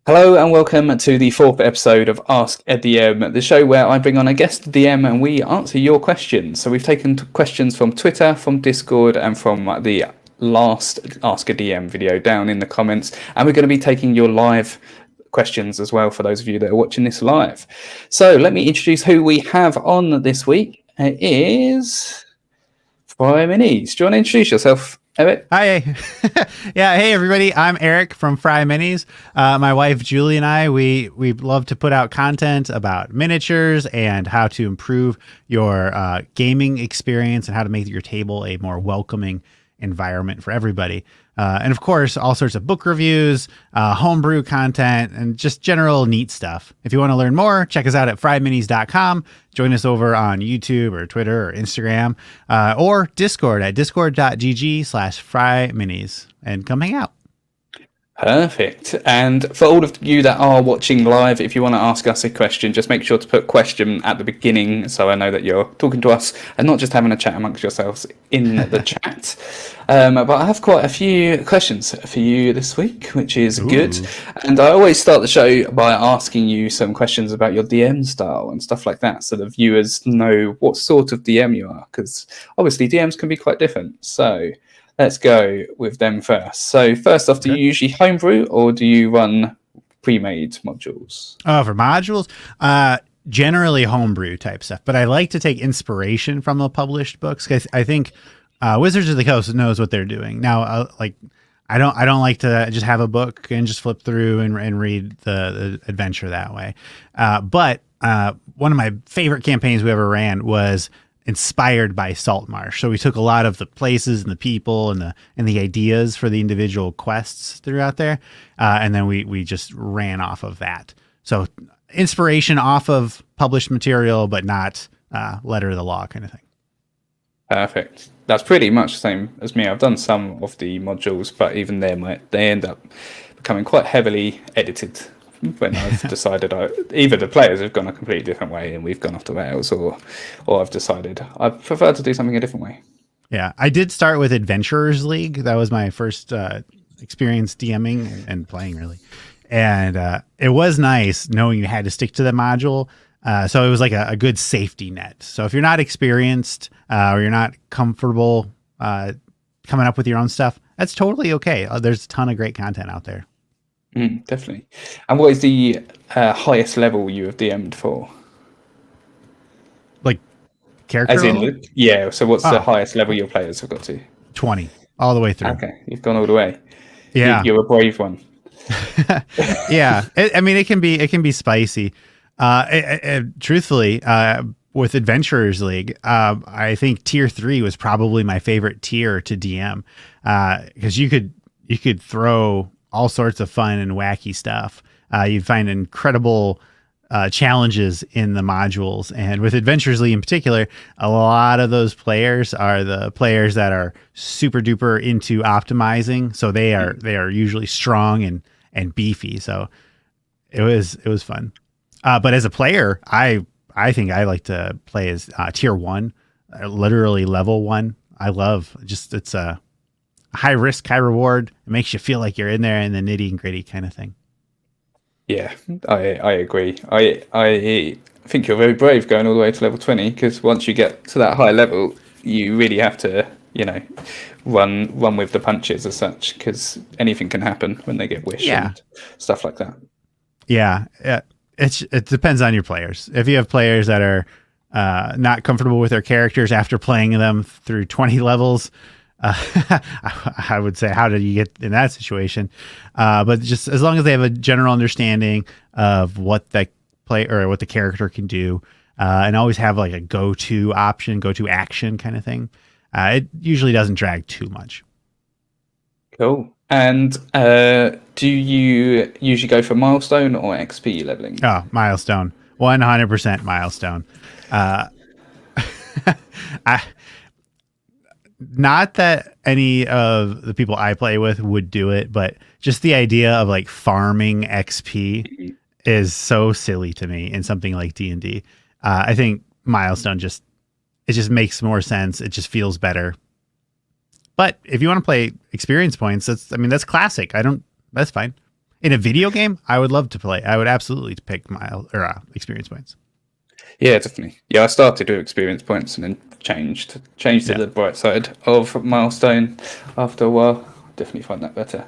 Hello and welcome to the fourth episode of Ask a DM, the show where I bring on a guest DM and we answer your questions. So we've taken questions from Twitter, from Discord, and from the last Ask a DM video down in the comments. And we're going to be taking your live questions as well for those of you that are watching this live. So let me introduce who we have on this week. It is Fryminis. Do you want to introduce yourself, Eric? Hi. Yeah. Hey, everybody. I'm Eric from Fryminis. My wife, Julie, and I, we love to put out content about miniatures and how to improve your gaming experience and how to make your table a more welcoming environment for everybody. And of course, all sorts of book reviews, homebrew content, and just general neat stuff. If you want to learn more, check us out at fryminis.com. Join us over on YouTube or Twitter or Instagram, or Discord at discord.gg/fryminis, and come hang out. Perfect. And for all of you that are watching live, if you want to ask us a question, just make sure to put question at the beginning so I know that you're talking to us and not just having a chat amongst yourselves in the chat. But I have quite a few questions for you this week, which is good. And I always start the show by asking you some questions about your DM style and stuff like that so the viewers know what sort of DM you are, because obviously DMs can be quite different. So let's go with them first. So first off, do you usually homebrew or do you run pre-made modules? For modules, generally homebrew type stuff, but I like to take inspiration from the published books. I think Wizards of the Coast knows what they're doing. Now, I don't like to just have a book and just flip through and read the adventure that way. But one of my favorite campaigns we ever ran was inspired by Saltmarsh. So we took a lot of the places and the people and the ideas for the individual quests throughout there, and then we just ran off of that. So inspiration off of published material, but not letter of the law kind of thing. Perfect. That's pretty much the same as me. I've done some of the modules, but even they end up becoming quite heavily edited when I've decided either the players have gone a completely different way and we've gone off the rails, or I've decided I prefer to do something a different way. Yeah, I did start with Adventurers League. That was my first experience DMing and playing, really. And it was nice knowing you had to stick to the module. So it was like a good safety net. So if you're not experienced or you're not comfortable coming up with your own stuff, that's totally okay. There's a ton of great content out there. Definitely. And what is the highest level you have DM'd for? Like character level? Yeah, so what's the highest level your players have got to? 20, all the way through. Okay, you've gone all the way. Yeah. You're a brave one. Yeah. It can be spicy. Truthfully, with Adventurers League, I think tier 3 was probably my favorite tier to DM, because you could throw all sorts of fun and wacky stuff. You'd find incredible challenges in the modules, and with Adventurers League in particular, a lot of those players are the players that are super duper into optimizing. So they are usually strong and beefy. So it was fun. But as a player, I think I like to play as tier 1, literally level 1. I love it's a high risk, high reward. It makes you feel like you're in there in the nitty and gritty kind of thing. Yeah, I agree. I think you're very brave going all the way to level 20, because once you get to that high level, you really have to, run with the punches as such, because anything can happen when they get wish and stuff like that. Yeah. It depends on your players. If you have players that are not comfortable with their characters after playing them through 20 levels, I would say, how did you get in that situation? But just as long as they have a general understanding of what the what the character can do, and always have like a go-to option, go-to action kind of thing, it usually doesn't drag too much. Cool. And do you usually go for milestone or XP leveling? Oh, milestone. 100% milestone. Not that any of the people I play with would do it, but just the idea of like farming XP is so silly to me in something like D&D. I think milestone just makes more sense. It just feels better. But if you want to play experience points, that's classic. That's fine. In a video game, I would love to play. I would absolutely pick experience points. Yeah, definitely. Yeah, I started with experience points and then changed to the bright side of Milestone after a while. Definitely find that better.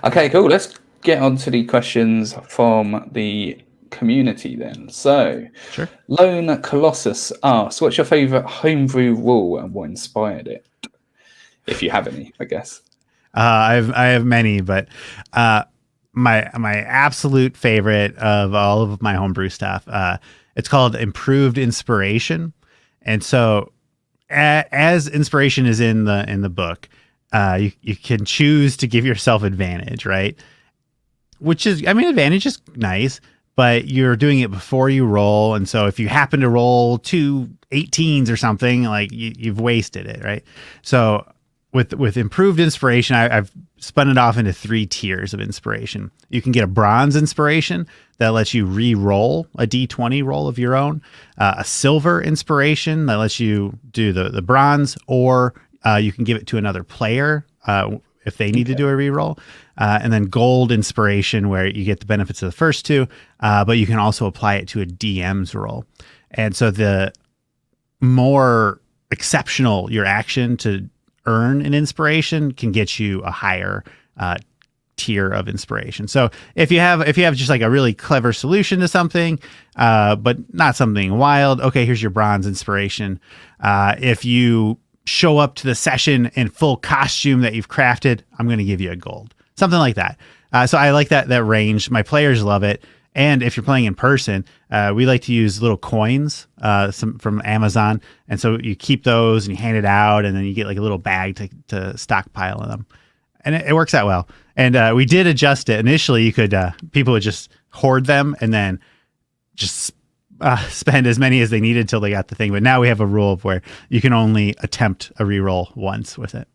Okay, cool. Let's get on to the questions from the community then. So, Sure. Lone Colossus asks, what's your favourite homebrew rule and what inspired it? If you have any, I guess. I have many, but my absolute favorite of all of my homebrew stuff, it's called Improved Inspiration. And so as inspiration is in the book, you can choose to give yourself advantage, right? Which is, advantage is nice, but you're doing it before you roll. And so if you happen to roll 2 18s or something, like you've wasted it, right? So with improved inspiration, I've spun it off into 3 tiers of inspiration. You can get a bronze inspiration that lets you re-roll a d20 roll of your own, a silver inspiration that lets you do the bronze, or you can give it to another player if they need to do a re-roll, and then gold inspiration where you get the benefits of the first 2, but you can also apply it to a DM's roll. And so the more exceptional your action to earn an inspiration can get you a higher tier of inspiration. So if you have just like a really clever solution to something, but not something wild, okay, here's your bronze inspiration. If you show up to the session in full costume that you've crafted, I'm going to give you a gold, something like that. So I like that range. My players love it. And if you're playing in person, we like to use little coins, some from Amazon. And so you keep those and you hand it out, and then you get like a little bag to stockpile in them. And it works out well. And we did adjust it. Initially, you could people would just hoard them and then just spend as many as they needed till they got the thing. But now we have a rule of where you can only attempt a reroll once with it.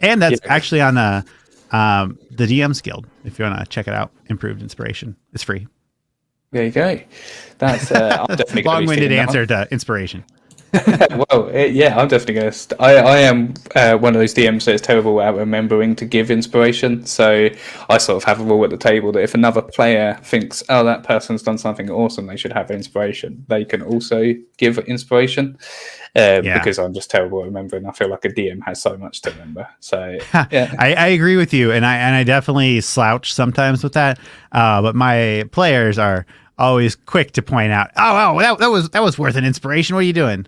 And that's actually on the DM's Guild. If you want to check it out, Improved Inspiration. It's free. There you go. That's I'm definitely long-winded answer to inspiration. Well, I'm definitely going to. I am one of those DMs that is terrible at remembering to give inspiration. So I sort of have a rule at the table that if another player thinks, oh, that person's done something awesome, they should have inspiration, they can also give inspiration. Because I'm just terrible at remembering. I feel like a DM has so much to remember. So yeah, I agree with you, and I definitely slouch sometimes with that. But my players are always quick to point out, oh, that was worth an inspiration. What are you doing?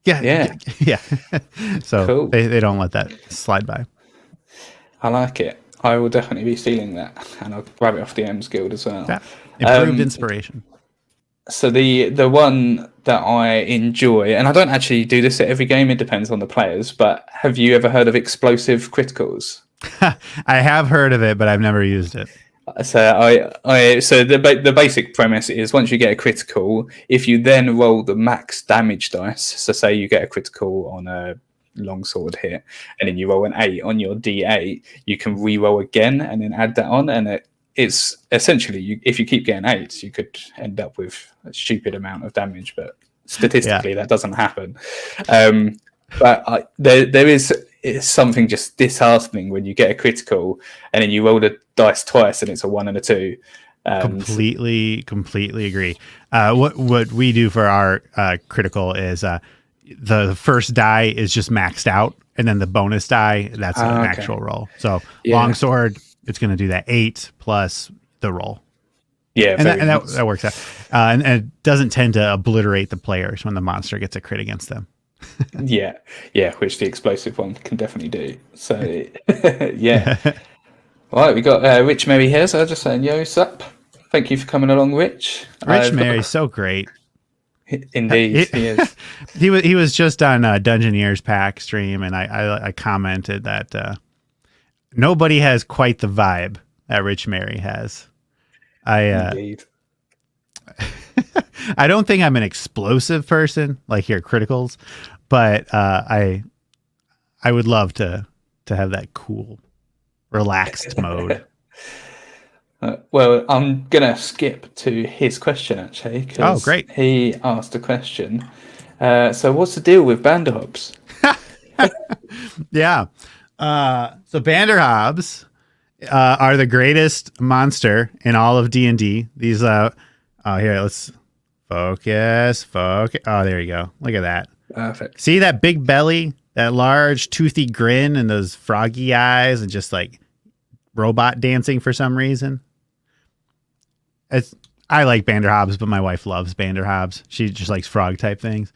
Yeah. So cool. They don't let that slide by. I like it. I will definitely be stealing that, and I'll grab it off the DM's Guild as well. Yeah. Improved inspiration. So the one that I enjoy, and I don't actually do this at every game, it depends on the players, but have you ever heard of explosive criticals? I have heard of it, but I've never used it. So so the basic premise is once you get a critical, if you then roll the max damage dice, so say you get a critical on a longsword hit, and then you roll an 8 on your D8, you can re-roll again and then add that on, and it's essentially, if you keep getting 8s, you could end up with a stupid amount of damage, but statistically that doesn't happen. But there is something just disheartening when you get a critical and then you roll the dice twice and it's a 1 and a 2. Completely agree. What we do for our critical is the first die is just maxed out, and then the bonus die, that's an actual roll. So longsword, it's going to do that 8 plus the roll. Yeah, and that works out. And it doesn't tend to obliterate the players when the monster gets a crit against them. yeah, which the explosive one can definitely do. So, yeah. Right, we got Rich Mary here, so I'll just saying, yo, sup. Thank you for coming along, Rich. Rich Mary's so great. Indeed, he is. He was just on Dungeoneers Pack stream, and I commented that nobody has quite the vibe that Rich Mary has. Indeed. I don't think I'm an explosive person like your criticals, but I would love to have that cool, relaxed mode. Well, I'm gonna skip to his question actually. Oh, great! He asked a question. So, what's the deal with Banderhops? Yeah. So Banderhops are the greatest monster in all of D&D. These here, let's focus. Oh, there you go. Look at that. Perfect. See that big belly, that large toothy grin, and those froggy eyes, and just like robot dancing for some reason. I like Banderhobbs, but my wife loves Banderhobbs. She just likes frog type things.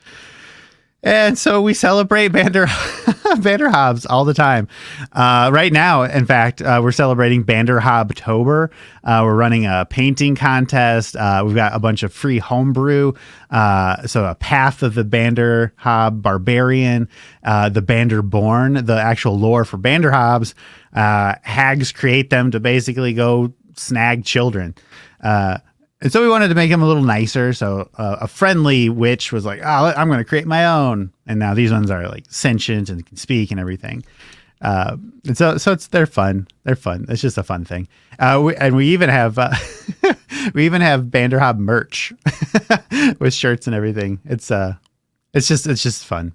And so we celebrate Banderhobbs all the time. Right now, in fact, we're celebrating Banderhobbtober. We're running a painting contest. We've got a bunch of free homebrew. So a Path of the Banderhobb Barbarian, the Banderborn, the actual lore for Banderhobbs. Hags create them to basically go snag children. And so we wanted to make them a little nicer. So a friendly witch was like, "Oh, I'm going to create my own." And now these ones are like sentient and can speak and everything. And so they're fun. They're fun. It's just a fun thing. We even have Banderhobb merch with shirts and everything. It's just fun.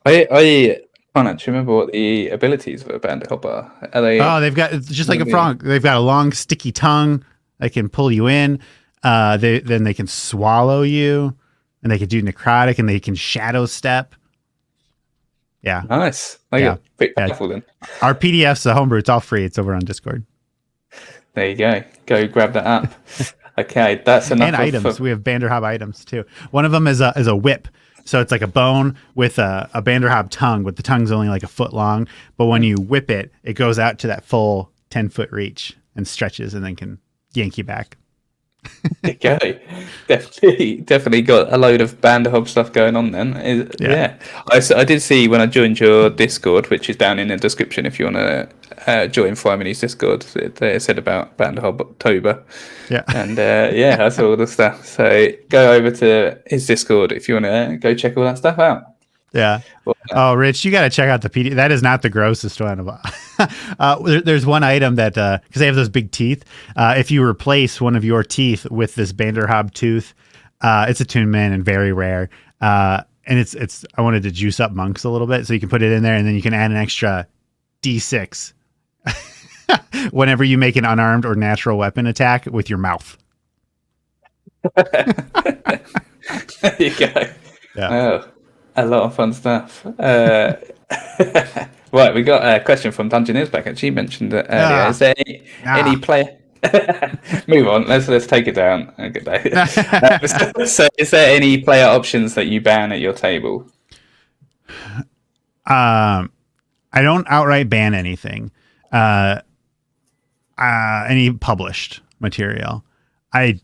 I can't actually remember what the abilities of a Banderhobb are. Are they? Oh, they've got, it's just like a frog. They've got a long sticky tongue. They can pull you in. Then they can swallow you, and they can do necrotic, and they can shadow step. Yeah, nice. Pretty powerful then. Our PDFs, the homebrew, it's all free. It's over on Discord. There you go. Go grab that up. Okay, that's enough. And items. We have Banderhobb items too. One of them is a whip. So it's like a bone with a Banderhobb tongue, but the tongue's only like a foot long. But when you whip it, it goes out to that full 10-foot reach and stretches, and then can yank you back. There you go. Definitely got a load of Banderhobb stuff going on then. Yeah. I did see when I joined your Discord, which is down in the description if you want to join Fryminis Discord. It said about Banderhobbtober. Yeah. And I saw all the stuff. So go over to his Discord if you want to go check all that stuff out. Yeah. Oh, Rich, you got to check out the PDF. That is not the grossest one. There's one item that, because they have those big teeth. If you replace one of your teeth with this Banderhobb tooth, it's attunement and very rare. And it's. I wanted to juice up monks a little bit, so you can put it in there, and then you can add an extra D6 whenever you make an unarmed or natural weapon attack with your mouth. There you go. Yeah. Oh. A lot of fun stuff. Right, we got a question from Dungeoneers back. Actually, mentioned it earlier. Is there any player? Move on. Let's take it down. Good day. So, is there any player options that you ban at your table? I don't outright ban anything. Any published material. I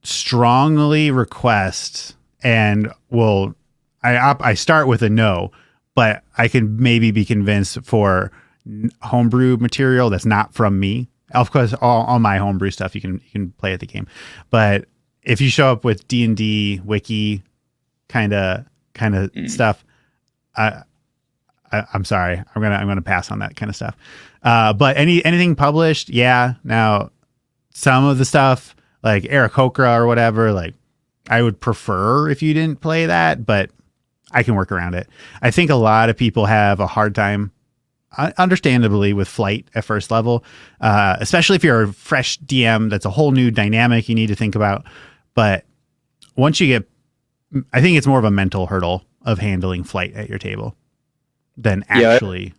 strongly request and will. I start with a no, but I can maybe be convinced for homebrew material that's not from me. Of course, all my homebrew stuff you can play at the game, but if you show up with D&D wiki kind of stuff, I'm sorry, I'm gonna pass on that kind of stuff. But anything published, yeah. Now, some of the stuff like Eric Hokra or whatever, like I would prefer if you didn't play that, but I can work around it. I think a lot of people have a hard time, understandably, with flight at first level, especially if you're a fresh DM. That's a whole new dynamic you need to think about. But once you get, I think it's more of a mental hurdle of handling flight at your table than actually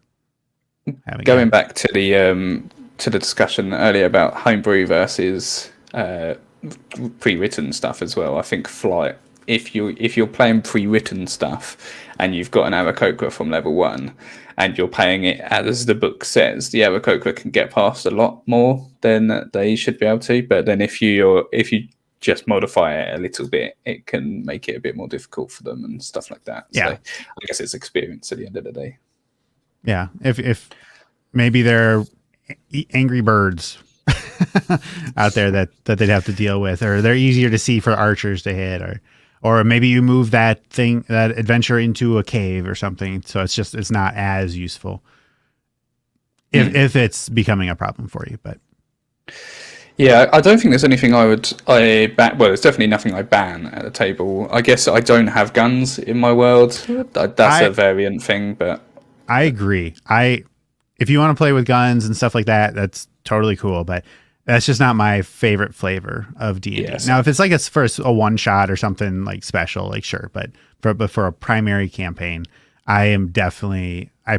having. Going back to the discussion earlier about homebrew versus pre-written stuff as well. I think flight. If you're playing pre-written stuff and you've got an Aarakocra from level 1 and you're playing it as the book says, the Aarakocra can get past a lot more than they should be able to. But then if you just modify it a little bit, it can make it a bit more difficult for them and stuff like that. Yeah. So I guess it's experience at the end of the day. Yeah. If maybe they're angry birds out there that they'd have to deal with, or they're easier to see for archers to hit, or maybe you move that adventure into a cave or something. So it's not as useful if it's becoming a problem for you. But yeah, I don't think there's anything I ban. Well, there's definitely nothing I ban at the table. I guess I don't have guns in my world. That's a variant thing, but I agree. if you want to play with guns and stuff like that, that's totally cool. But that's just not my favorite flavor of D&D. Yeah, Now, if it's like a one shot or something like special, like sure. But for a primary campaign, I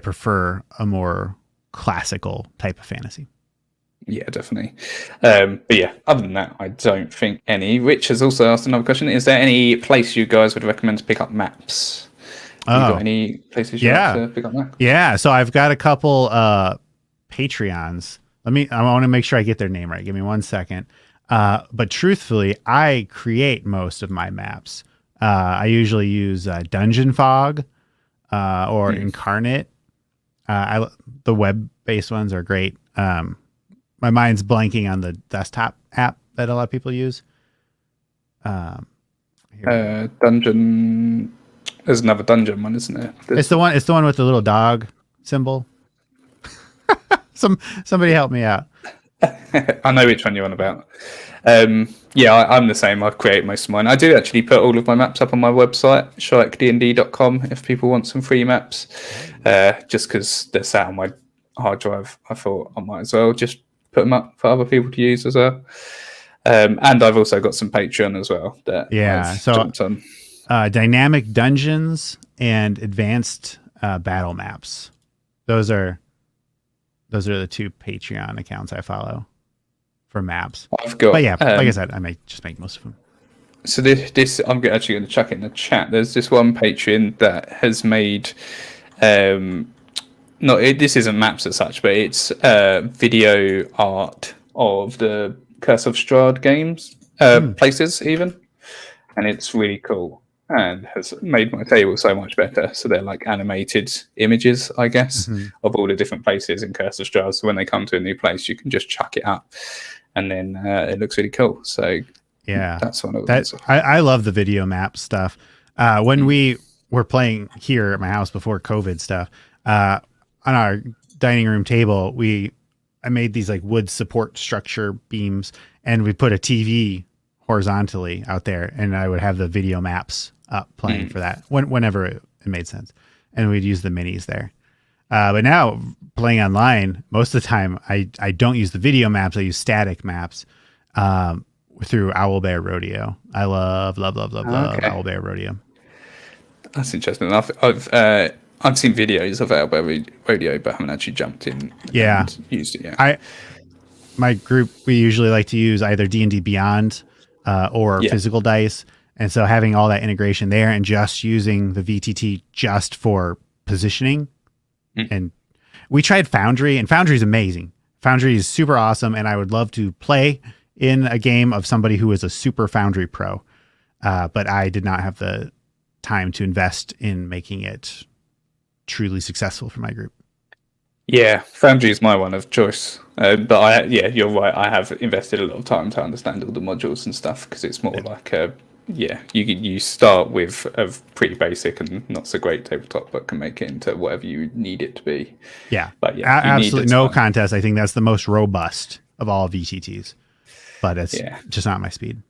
prefer a more classical type of fantasy. Yeah, definitely. But yeah, other than that, I don't think any. Rich has also asked another question. Is there any place you guys would recommend to pick up maps? Have you got any places you like to pick up maps? Yeah. So I've got a couple Patreons. I want to make sure I get their name right. Give me 1 second. But truthfully, I create most of my maps. I usually use Dungeon Fog or Incarnate. The web-based ones are great. My mind's blanking on the desktop app that a lot of people use. Dungeon. There's another dungeon one, isn't there? It's the one with the little dog symbol. Somebody help me out. I know which one you're on about. Yeah, I'm the same. I create most of mine. I do actually put all of my maps up on my website, sharkdnd.com, if people want some free maps. Just because they're sat on my hard drive, I thought I might as well just put them up for other people to use as well. And I've also got some Patreon as well. I've jumped on. Dynamic dungeons and advanced battle maps. Those are the two Patreon accounts I follow for maps. I've got, but yeah, like I said, I make most of them. So this I'm actually going to chuck it in the chat. There's this one Patreon that has made, this isn't maps as such, but it's video art of the Curse of Strahd games, places even, and it's really cool. And has made my table so much better. So they're like animated images, I guess, of all the different places in Curse of Strahd. So when they come to a new place, you can just chuck it up, and then it looks really cool. So yeah, that's one of those. I love the video map stuff. When we were playing here at my house before COVID stuff, on our dining room table, I made these like wood support structure beams, and we put a TV horizontally out there, and I would have the video maps up playing for that whenever it made sense, and we'd use the minis there. But now playing online, most of the time I don't use the video maps. I use static maps through Owlbear Rodeo. I love Owlbear Rodeo. That's interesting. I've seen videos of Owlbear Rodeo, but haven't actually jumped in and used it yet. My group, we usually like to use either D&D Beyond or physical dice. And so having all that integration there and just using the VTT just for positioning. And we tried Foundry, and Foundry is amazing. Foundry is super awesome, and I would love to play in a game of somebody who is a super Foundry pro. But I did not have the time to invest in making it truly successful for my group. Yeah, Foundry is my one of choice. But you're right. I have invested a lot of time to understand all the modules and stuff, because it's more like you start with a pretty basic and not so great tabletop, but can make it into whatever you need it to be. Yeah, but absolutely no contest. I think that's the most robust of all VTTs, but it's just not my speed.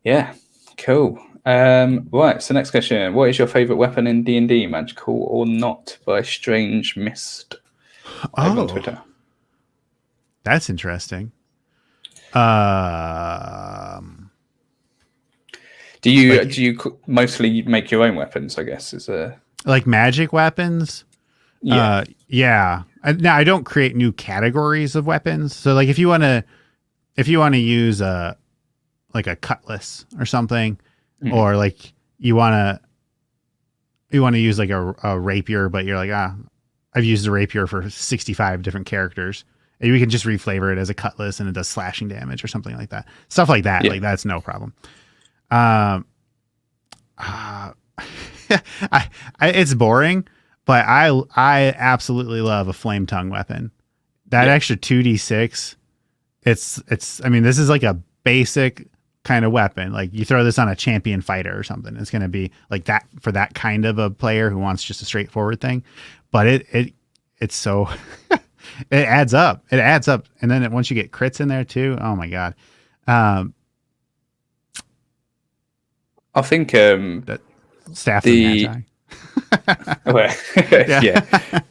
Yeah, cool. Right, so next question. What is your favorite weapon in D&D, magical or not, by Strange Mist? Over on Twitter. That's interesting. Do you mostly make your own weapons, I guess, is like magic weapons? Yeah. Now I don't create new categories of weapons. So like if you want to use a cutlass or something, or like you want to use like a rapier, but you're like, I've used a rapier for 65 different characters. And we can just reflavor it as a cutlass and it does slashing damage or something like that. Stuff like that. Like that's no problem. It's boring, but I absolutely love a flame tongue weapon. That extra 2d6. I mean, this is like a basic kind of weapon. Like you throw this on a champion fighter or something, it's going to be like that for that kind of a player who wants just a straightforward thing. But it's so it adds up. And then once you get crits in there too, oh my god. I think that staff of Magi.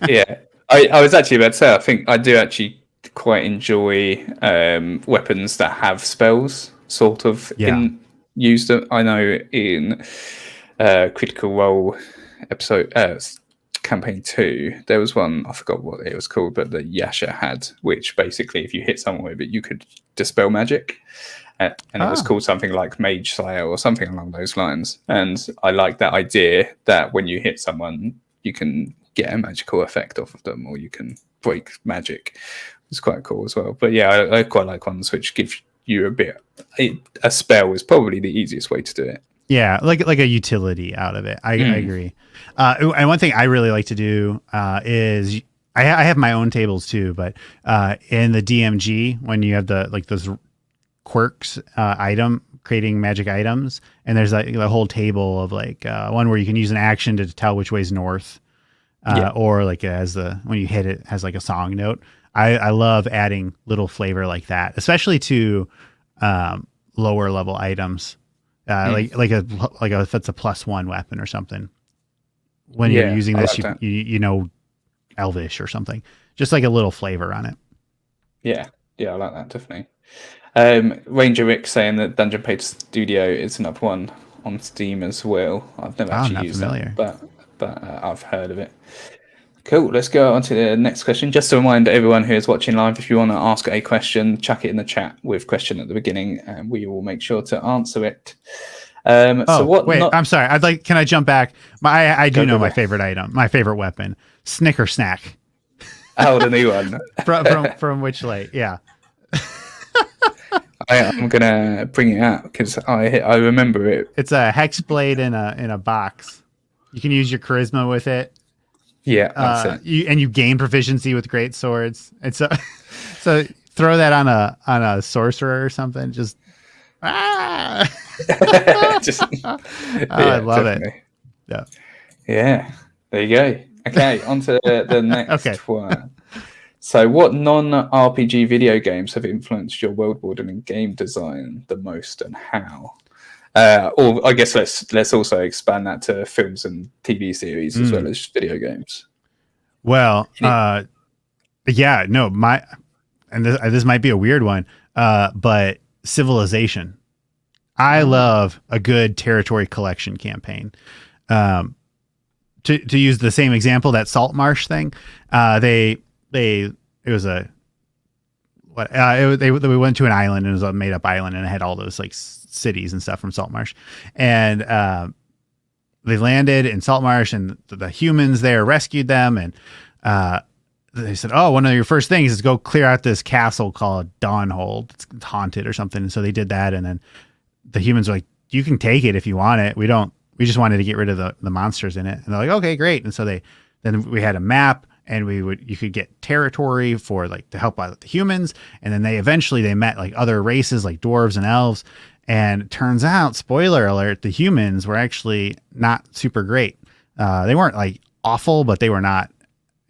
yeah. I was actually about to say, I think I do actually quite enjoy weapons that have spells sort of Yeah. in used. I know in Critical Role episode campaign 2, there was one, I forgot what it was called, but that Yasha had, which basically if you hit someone with it, you could dispel magic. And it was Oh, called something like Mage Slayer or something along those lines. And I like that idea that when you hit someone, you can get a magical effect off of them, or you can break magic. It's quite cool as well. But yeah, I quite like ones which give you a bit. A spell is probably the easiest way to do it. yeah, like a utility out of it. I agree. And one thing I really like to do is I have my own tables too, but in the DMG when you have the like those quirks item creating magic items, and there's like the whole table of like one where you can use an action to tell which way's north, or like as the when you hit it has like a song note. I love adding little flavor like that, especially to lower level items. Like if it's a +1 weapon or something. When you're using this, you know, Elvish or something. Just like a little flavor on it. Yeah, I like that definitely. Ranger Rick saying that Dungeon Page Studio is another one on Steam as well. I've never actually used familiar. that, but I've heard of it. Cool. Let's go on to the next question. Just to remind everyone who is watching live, if you want to ask a question, chuck it in the chat with question at the beginning, and we will make sure to answer it. I'm sorry. Can I jump back? I do know my favorite item, my favorite weapon, Snicker Snack. Oh, the new one. from Witchlight. Yeah. I'm gonna bring it out because I remember it. It's a hex blade in a box. You can use your charisma with it. Yeah, that's it. You gain proficiency with great swords. And so throw that on a sorcerer or something. Just I love definitely. it. Yeah. There you go. Okay, on to the next one. So, what non-RPG video games have influenced your world building and game design the most, and how? Or I guess let's also expand that to films and TV series as well as video games. Well, this might be a weird one, but Civilization. I love a good territory collection campaign. To use the same example, that Salt Marsh thing, we went to an island, and it was a made up island, and it had all those like cities and stuff from Saltmarsh, and they landed in Saltmarsh, and the humans there rescued them, and they said, "Oh, one of your first things is go clear out this castle called Dawnhold. It's haunted or something." And so they did that, and then the humans were like, "You can take it if you want it. We just wanted to get rid of the monsters in it." And they're like, "Okay, great." And so then we had a map. And you could get territory for like to help out the humans, and then they met like other races like dwarves and elves, and it turns out, spoiler alert, the humans were actually not super great. They weren't like awful, but they were not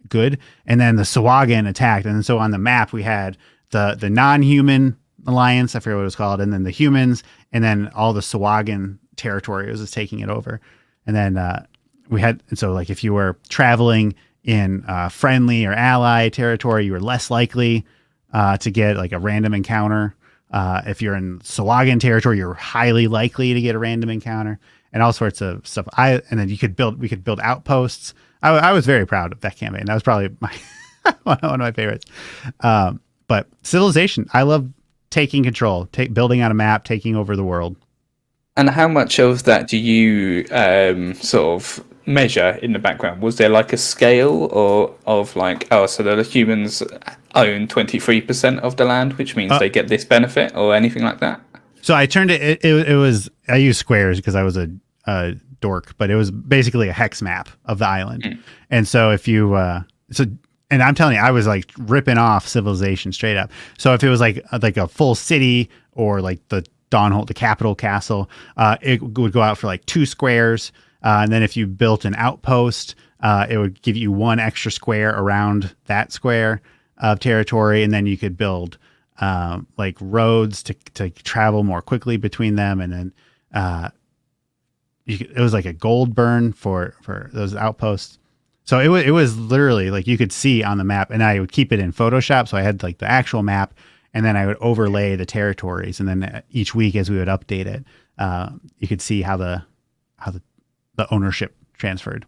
good. And then the Sahuagin attacked, and so on the map we had the non-human alliance, I forget what it was called, and then the humans, and then all the Sahuagin territory was just taking it over. And then so like if you were traveling in friendly or ally territory, you were less likely to get like a random encounter. If you're in Sahuagin territory, you're highly likely to get a random encounter, and all sorts of stuff. And then we could build outposts. I was very proud of that campaign. That was probably one of my favorites. But Civilization, I love taking control, building on a map, taking over the world. And how much of that do you sort of measure in the background? Was there like a scale or of like, so the humans own 23% of the land, which means they get this benefit, or anything like that? So I turned it was, I used squares because I was a dork, but it was basically a hex map of the island. And so if you and I'm telling you, I was like ripping off Civilization straight up. So if it was like a full city, or like the Dawnhold, the capital castle, it would go out for like 2 squares. And then if you built an outpost, it would give you 1 extra square around that square of territory. And then you could build like roads to travel more quickly between them. And then it was like a gold burn for those outposts. So it was literally like you could see on the map, and I would keep it in Photoshop. So I had like the actual map, and then I would overlay the territories, and then each week as we would update it, you could see how the ownership transferred.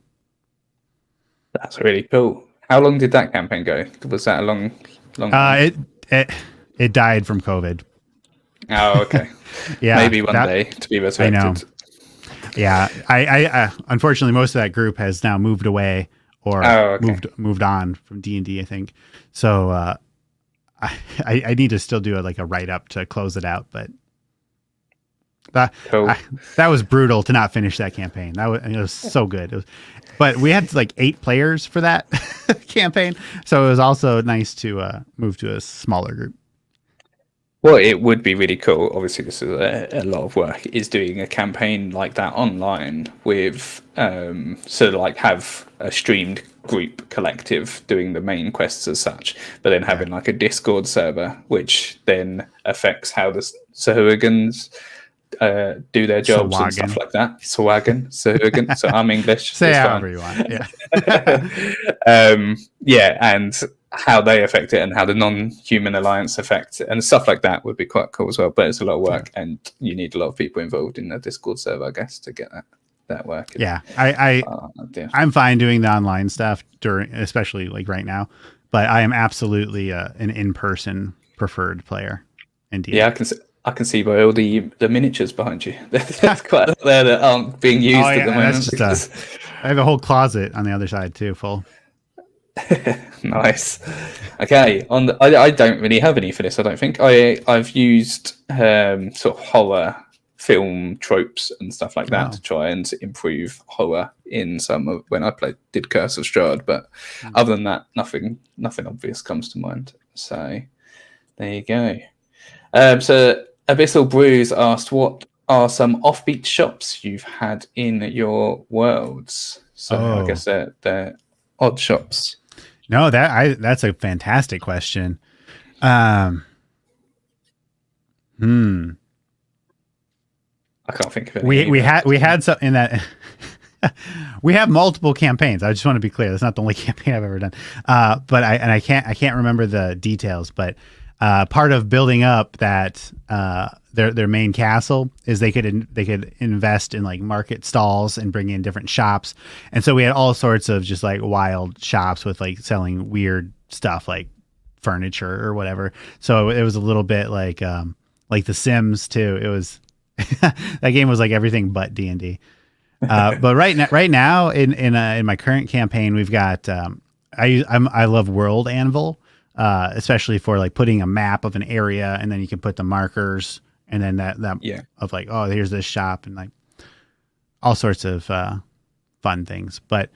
That's really cool. How long did that campaign go? Was that a long time? It died from COVID. Oh, okay. Yeah, maybe one day to be resurrected. I know. Yeah, I unfortunately most of that group has now moved away or moved on from D&D, I think. So I need to still do a write up to close it out, but that was brutal to not finish that campaign. It was so good. But we had 8 players for that campaign, so it was also nice to move to a smaller group. Well, it would be really cool. Obviously, this is a lot of work. Is doing a campaign like that online with have a streamed group collective doing the main quests as such, but then having a Discord server, which then affects how the Sahurigans do their jobs and stuff like that. Swagan. So I'm English. Say however you want. Yeah. And how they affect it and how the non-human alliance affects it and stuff like that would be quite cool as well. But it's a lot of work, and you need a lot of people involved in the Discord server, I guess, to get that working. Yeah, I'm fine doing the online stuff especially right now, but I am absolutely an in-person preferred player. Indeed. Yeah, I can see by all the miniatures behind you. There's quite a lot there that aren't being used at the moment. I have a whole closet on the other side too, full. Nice. Okay. I don't really have any for this. I don't think I've used sort of horror film tropes and stuff like that to try and improve horror in some of when I did Curse of Strahd. But other than that, nothing obvious comes to mind. So there you go. So Abyssal Brews asked, what are some offbeat shops you've had in your worlds? So I guess they're odd shops. No, that's a fantastic question. I can't think of any. We had some in that. We have multiple campaigns. I just want to be clear. That's not the only campaign I've ever done. But I can't remember the details. But part of building up that their main castle is they could invest in market stalls and bring in different shops, and so we had all sorts of just wild shops with selling weird stuff like furniture or whatever. So it was a little bit like The Sims too. It was that game was everything but D&D. But right now in my current campaign we've got I love World Anvil. Especially for putting a map of an area, and then you can put the markers, and then that of here's this shop, and all sorts of fun things. But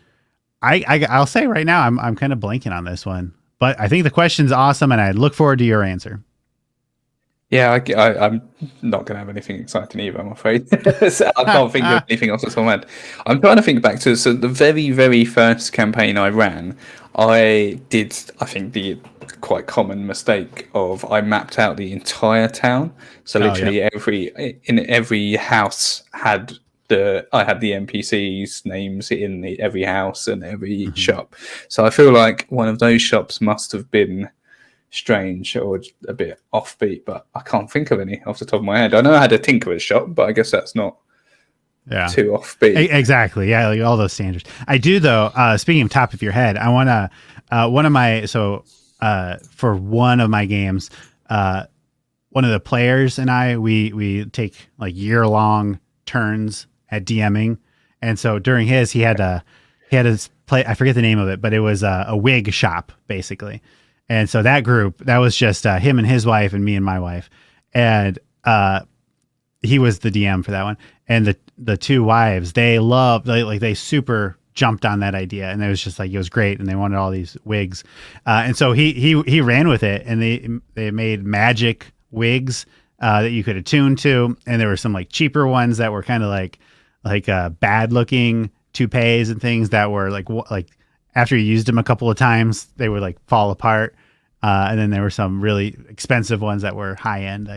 I'll say right now I'm kind of blanking on this one, but I think the question's awesome, and I look forward to your answer. Yeah, I'm not going to have anything exciting either, I'm afraid. So I can't think of anything else that's on my head. I'm trying to think back to the very, very first campaign I ran. I think the quite common mistake of I mapped out the entire town. So literally every house had I had the NPCs names in every house and every shop. So I feel like one of those shops must have been strange or a bit offbeat, but I can't think of any off the top of my head. I know I had a Tinkerer's shop, but I guess that's not too offbeat. Exactly. Yeah, all those standards. I do though. Speaking of top of your head, I want to for one of my games, one of the players and I we take year-long turns at DMing, and so during he had his play. I forget the name of it, but it was a wig shop basically. And so that group, that was just him and his wife and me and my wife. And he was the DM for that one. And the two wives, they super jumped on that idea. And it was just it was great. And they wanted all these wigs. And so he ran with it. And they made magic wigs that you could attune to. And there were some cheaper ones that were kind of bad looking toupees and things that were after you used them a couple of times, they would fall apart. And then there were some really expensive ones that were high end.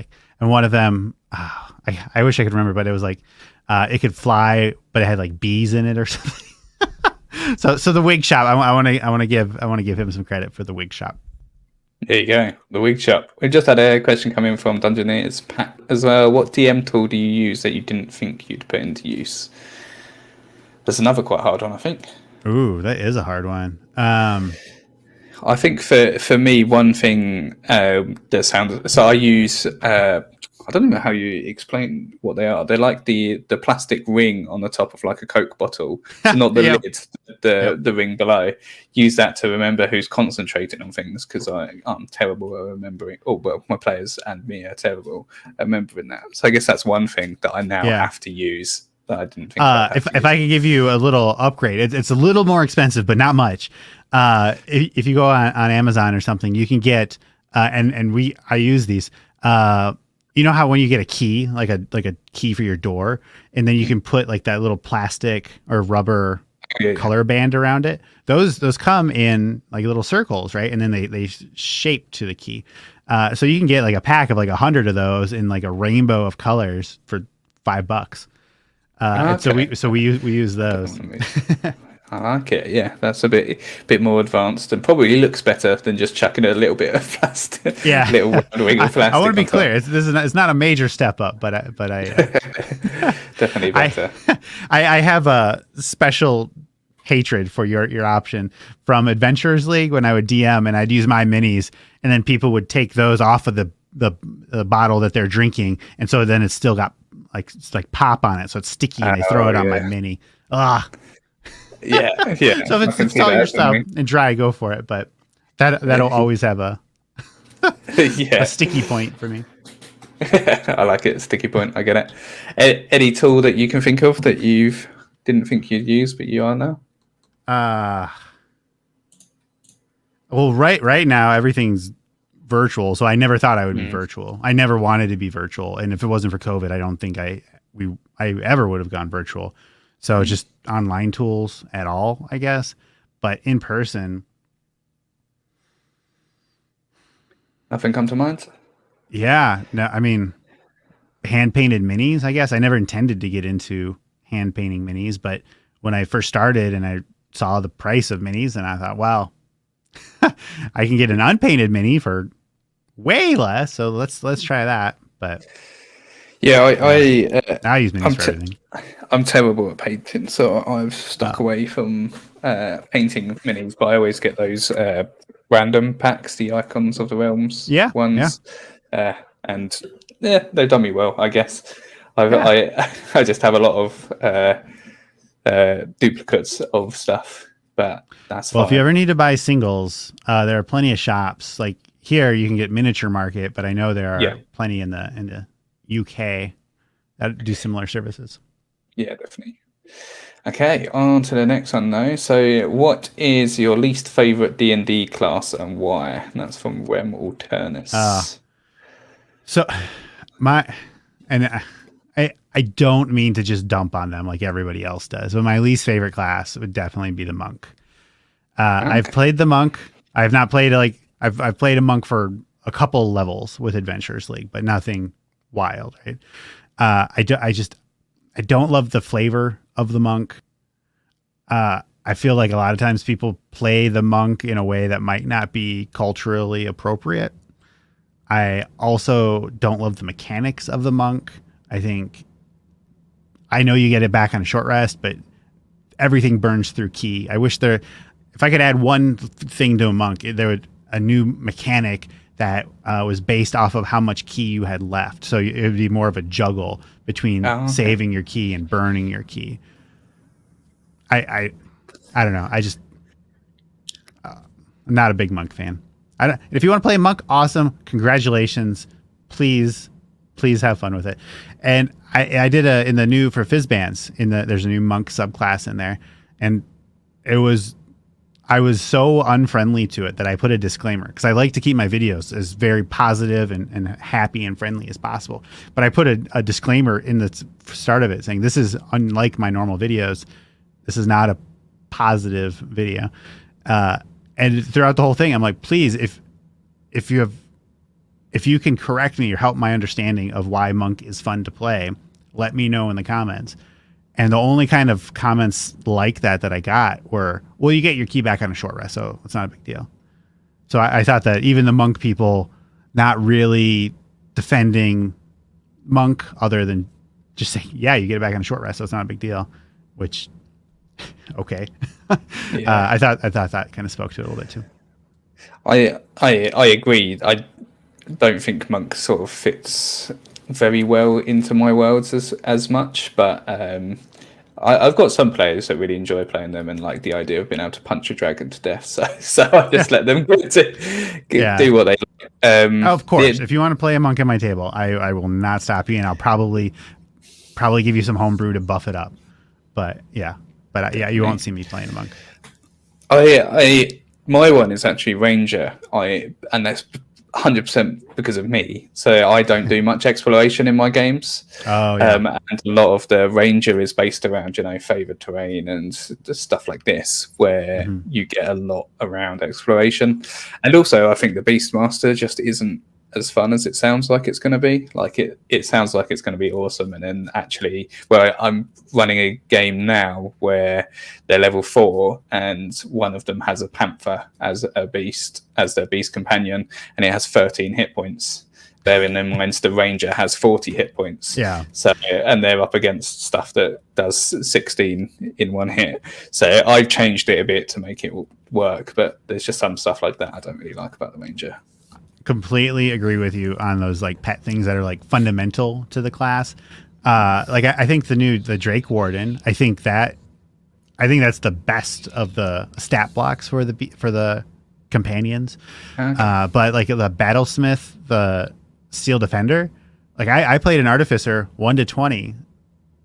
And one of them, I wish I could remember, but it was it could fly, but it had bees in it or something. So the wig shop. I want to give him some credit for the wig shop. There you go, the wig shop. We just had a question come in from Dungeoneers Pat as well. What DM tool do you use that you didn't think you'd put into use? There's another quite hard one, I think. Ooh, that is a hard one. I think for me, one thing that sounds... So I use... I don't know how you explain what they are. They're like the plastic ring on the top of like a Coke bottle. So not the Yep. lid, the ring below. Use that to remember who's concentrating on things, because I'm terrible at remembering. Oh, well, my players and me are terrible at remembering that. So I guess that's one thing that I now have to use that I didn't think I'd have to if I could give you a little upgrade, it's a little more expensive, but not much. If you go on Amazon or something, you can get I use these. You know how when you get a key, like a key for your door, and then you can put like that little plastic or rubber color band around it. Those come in like little circles, right? And then they shape to the key. So you can get like a pack of like 100 of those in like a rainbow of colors for $5. And so we use those. I like it. Yeah, that's a bit more advanced and probably looks better than just chucking a little bit of plastic. Yeah, little wing of plastic. I want to be clear. It's not a major step up, but I definitely better. I have a special hatred for your option from Adventurers League when I would DM and I'd use my minis, and then people would take those off of the bottle that they're drinking, and so then it's still got like pop on it, so it's sticky, and they throw it on my mini. Ugh. Yeah. So if it's all your stuff and dry, go for it. But that'll always have a sticky point for me. I like it. Sticky point. I get it. Any tool that you can think of that you didn't think you'd use, but you are now? Well, right now everything's virtual, so I never thought I would be virtual. I never wanted to be virtual, and if it wasn't for COVID, I don't think I ever would have gone virtual. So just online tools at all, I guess. But in person, Nothing come to mind? Yeah. No, I mean, hand painted minis, I guess. I never intended to get into hand painting minis, but when I first started and I saw the price of minis, and I thought, wow, I can get an unpainted mini for way less. So let's try that. But yeah, I use minis for everything. I'm terrible at painting, so I've stuck away from painting minis, but I always get those random packs, the Icons of the Realms ones. Yeah. And they've done me well, I guess. I just have a lot of duplicates of stuff, but that's fine. Well, if you ever need to buy singles, there are plenty of shops. Like here, you can get Miniature Market, but I know there are plenty in the UK that do similar services. Yeah, definitely. Okay, on to the next one now. So, what is your least favorite D&D class and why? And that's from Rem Alternus. I don't mean to just dump on them like everybody else does, but my least favorite class would definitely be the monk. I've played the monk. I've not played I've played a monk for a couple levels with Adventurers League, but nothing wild, right? I don't love the flavor of the monk. I feel like a lot of times people play the monk in a way that might not be culturally appropriate. I also don't love the mechanics of the monk. I know you get it back on a short rest, but everything burns through ki. I wish if I could add one thing to a monk, there would a new mechanic that was based off of how much ki you had left. So it would be more of a juggle between saving your ki and burning your ki. I don't know. I'm not a big monk fan. If you want to play a monk, awesome. Congratulations. Please have fun with it. And I did in the new for Fizzbands there's a new monk subclass in there, and I was so unfriendly to it that I put a disclaimer because I like to keep my videos as very positive and happy and friendly as possible. But I put a disclaimer in the start of it saying, this is unlike my normal videos. This is not a positive video. And throughout the whole thing, I'm like, please, if you can correct me or help my understanding of why monk is fun to play, let me know in the comments. And the only kind of comments like that I got were, well, you get your key back on a short rest, so it's not a big deal. So I thought that even the monk people not really defending monk other than just saying, yeah, you get it back on a short rest, so it's not a big deal, which, okay. Yeah. I thought that kind of spoke to it a little bit too. I agree. I don't think monk sort of fits very well into my worlds as much, but I've got some players that really enjoy playing them and like the idea of being able to punch a dragon to death. So I just let them do what they like. Of course, if you want to play a monk at my table, I will not stop you, and I'll probably give you some homebrew to buff it up. But yeah, you won't see me playing a monk. My one is actually ranger. And that's 100% because of me. So I don't do much exploration in my games. Oh, yeah. And a lot of the ranger is based around, favored terrain and stuff like this, where you get a lot around exploration. And also, I think the Beastmaster just isn't as fun as it sounds like it's going to be. Like it sounds like it's going to be awesome, and then actually, I'm running a game now where they're level 4, and one of them has a panther as a beast, as their beast companion, and it has 13 hit points. Bearing in mind the ranger has 40 hit points. Yeah. So, and they're up against stuff that does 16 in one hit. So I've changed it a bit to make it work, but there's just some stuff like that I don't really like about the ranger. Completely agree with you on those like pet things that are like fundamental to the class. I think the Drake Warden, I think that's the best of the stat blocks for the companions. Okay. But like the Battlesmith, the Steel Defender, like I played an Artificer 1-20,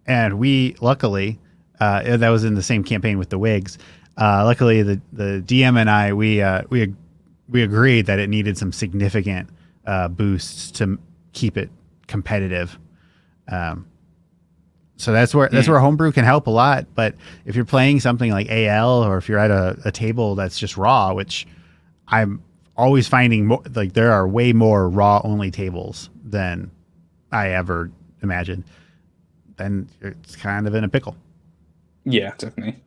and we luckily that was in the same campaign with the Whigs. Luckily the DM and I we agreed that it needed some significant boosts to keep it competitive. So that's where homebrew can help a lot. But if you're playing something like AL, or if you're at a table that's just raw, which I'm always finding like there are way more raw only tables than I ever imagined, then it's kind of in a pickle. Yeah, definitely.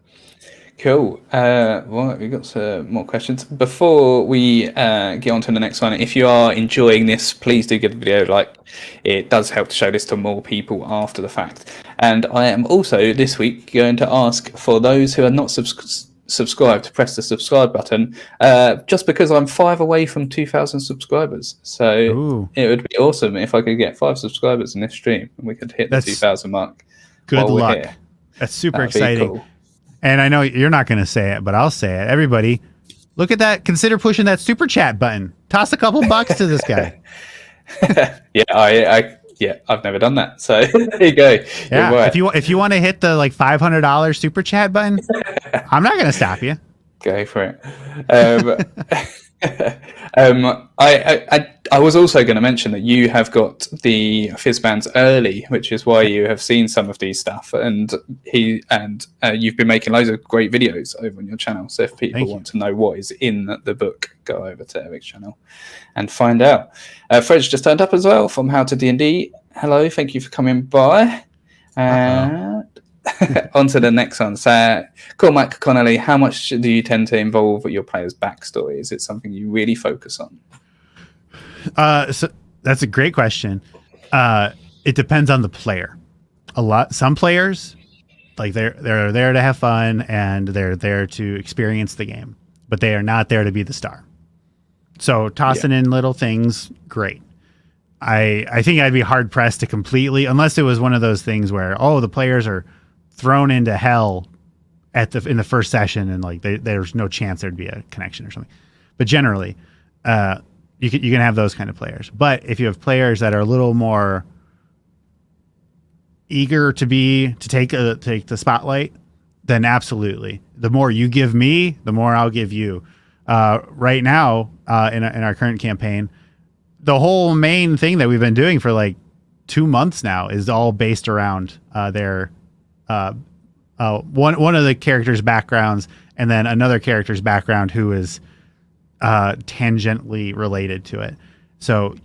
Cool. Well, we've got some more questions. Before we get on to the next one, if you are enjoying this, please do give the video a like. It does help to show this to more people after the fact. And I am also this week going to ask for those who are not subscribed to press the subscribe button, just because I'm 5 away from 2,000 subscribers. So Ooh. It would be awesome if I could get 5 subscribers in this stream and we could hit the 2,000 mark. Good luck. That's super exciting. Cool. And I know you're not going to say it, but I'll say it. Everybody, look at that. Consider pushing that super chat button. Toss a couple bucks to this guy. Yeah, I've never done that. So there you go. Yeah, right. If you want to hit the like $500 super chat button, I'm not going to stop you. Go for it. I was also going to mention that you have got the Fizzbands early, which is why you have seen some of these stuff, and you've been making loads of great videos over on your channel. So if people want to know what is in the book, go over to Eric's channel and find out. Fred's just turned up as well from How to D&D. Hello, thank you for coming by. On to the next one. So, Cormac Connolly, how much do you tend to involve your players' backstory? Is it something you really focus on? So that's a great question. It depends on the player. Some players, like they're there to have fun and they're there to experience the game, but they are not there to be the star. So tossing in little things, great. I think I'd be hard pressed to completely, unless it was one of those things where the players are thrown into hell in the first session and like there's no chance there'd be a connection or something. But generally, you can have those kind of players. But if you have players that are a little more eager to take the spotlight, then absolutely. The more you give me, the more I'll give you. Right now, in our current campaign, the whole main thing that we've been doing for like 2 months now is all based around their one of the characters' backgrounds, and then another character's background who is tangentially related to it. So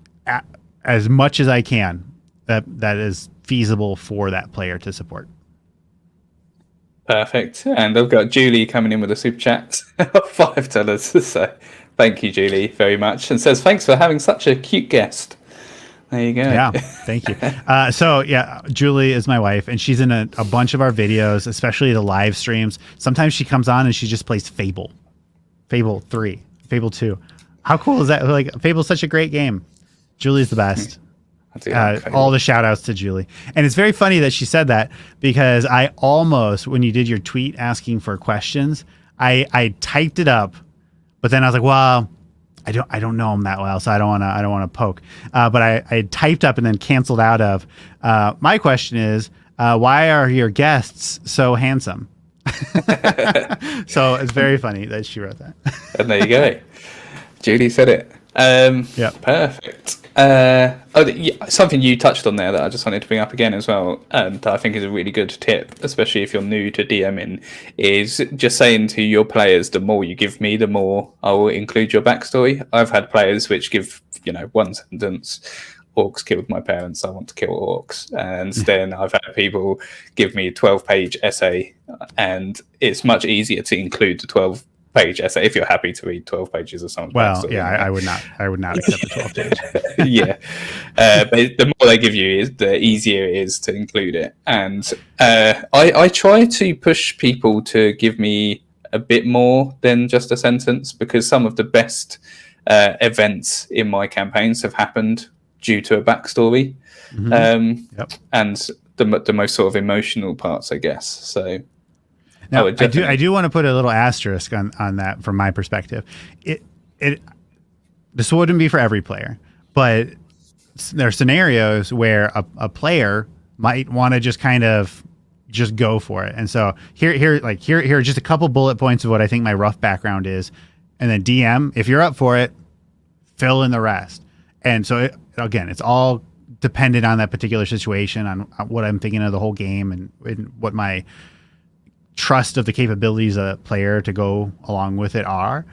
as much as I can, that is feasible for that player to support. Perfect. And I've got Julie coming in with a super chat of $5. So thank you, Julie, very much. And says, thanks for having such a cute guest. There you go. Yeah, thank you. So yeah, Julie is my wife, and she's in a bunch of our videos, especially the live streams. Sometimes she comes on and she just plays Fable 3, Fable 2. How cool is that? Like, Fable's such a great game. Julie's the best. All the shout outs to Julie. And it's very funny that she said that, because I almost, when you did your tweet asking for questions, I typed it up, but then I was like, well, I don't know him that well, so I don't want to poke. But I typed up and then canceled out of. My question is, why are your guests so handsome? So it's very funny that she wrote that. And there you go. Julie said it. Yeah. Perfect. Something you touched on there that I just wanted to bring up again as well, and I think is a really good tip, especially if you're new to DMing, is just saying to your players, the more you give me, the more I will include your backstory. I've had players which give, one sentence: orcs killed my parents, I want to kill orcs. And then I've had people give me a 12-page essay, and it's much easier to include the 12-page essay if you're happy to read 12 pages of someone's backstory. Yeah, I would not accept the 12 page. Yeah. But the more they give you, the easier it is to include it. And I try to push people to give me a bit more than just a sentence, because some of the best events in my campaigns have happened due to a backstory. And the most sort of emotional parts, I guess. So now, I do want to put a little asterisk on that from my perspective. This wouldn't be for every player, but there are scenarios where a player might want to just kind of just go for it. And so here are just a couple bullet points of what I think my rough background is, and then DM, if you're up for it, fill in the rest. And so again, it's all dependent on that particular situation, on what I'm thinking of the whole game, and what my trust of the capabilities of a player to go along with it are.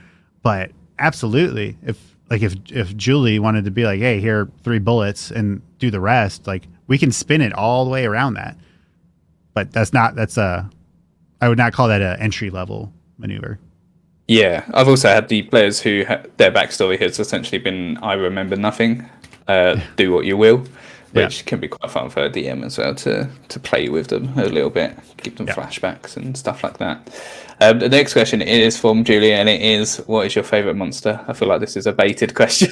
But absolutely, if Julie wanted to be like, hey, here are 3 bullets and do the rest, like, we can spin it all the way around that. But I would not call that an entry level maneuver. Yeah, I've also had the players who their backstory has essentially been, I remember nothing, do what you will, which can be quite fun for a DM as well, to play with them a little bit, give them flashbacks and stuff like that. The next question is from Julia, and it is, what is your favourite monster? I feel like this is a baited question.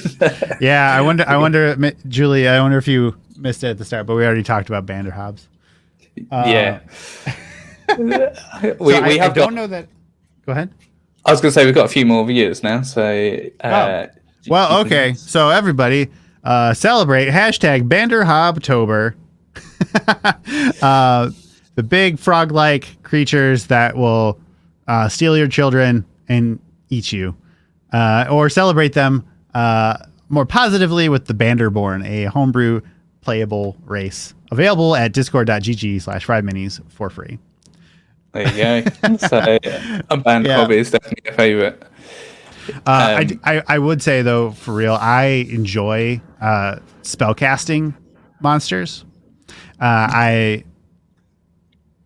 Yeah, I wonder, Julia, I wonder if you missed it at the start, but we already talked about Banderhobs. Yeah. I don't know that. Go ahead. I was going to say, we've got a few more viewers now, so... Well, okay. So everybody, celebrate #BanderHobtober. The big frog-like creatures that will steal your children and eat you. Or celebrate them more positively with the Banderborn, a homebrew playable race. Available at discord.gg/Fryminis for free. There you go. So a band hobby is definitely a favorite. I would say, though, for real, I enjoy spellcasting monsters.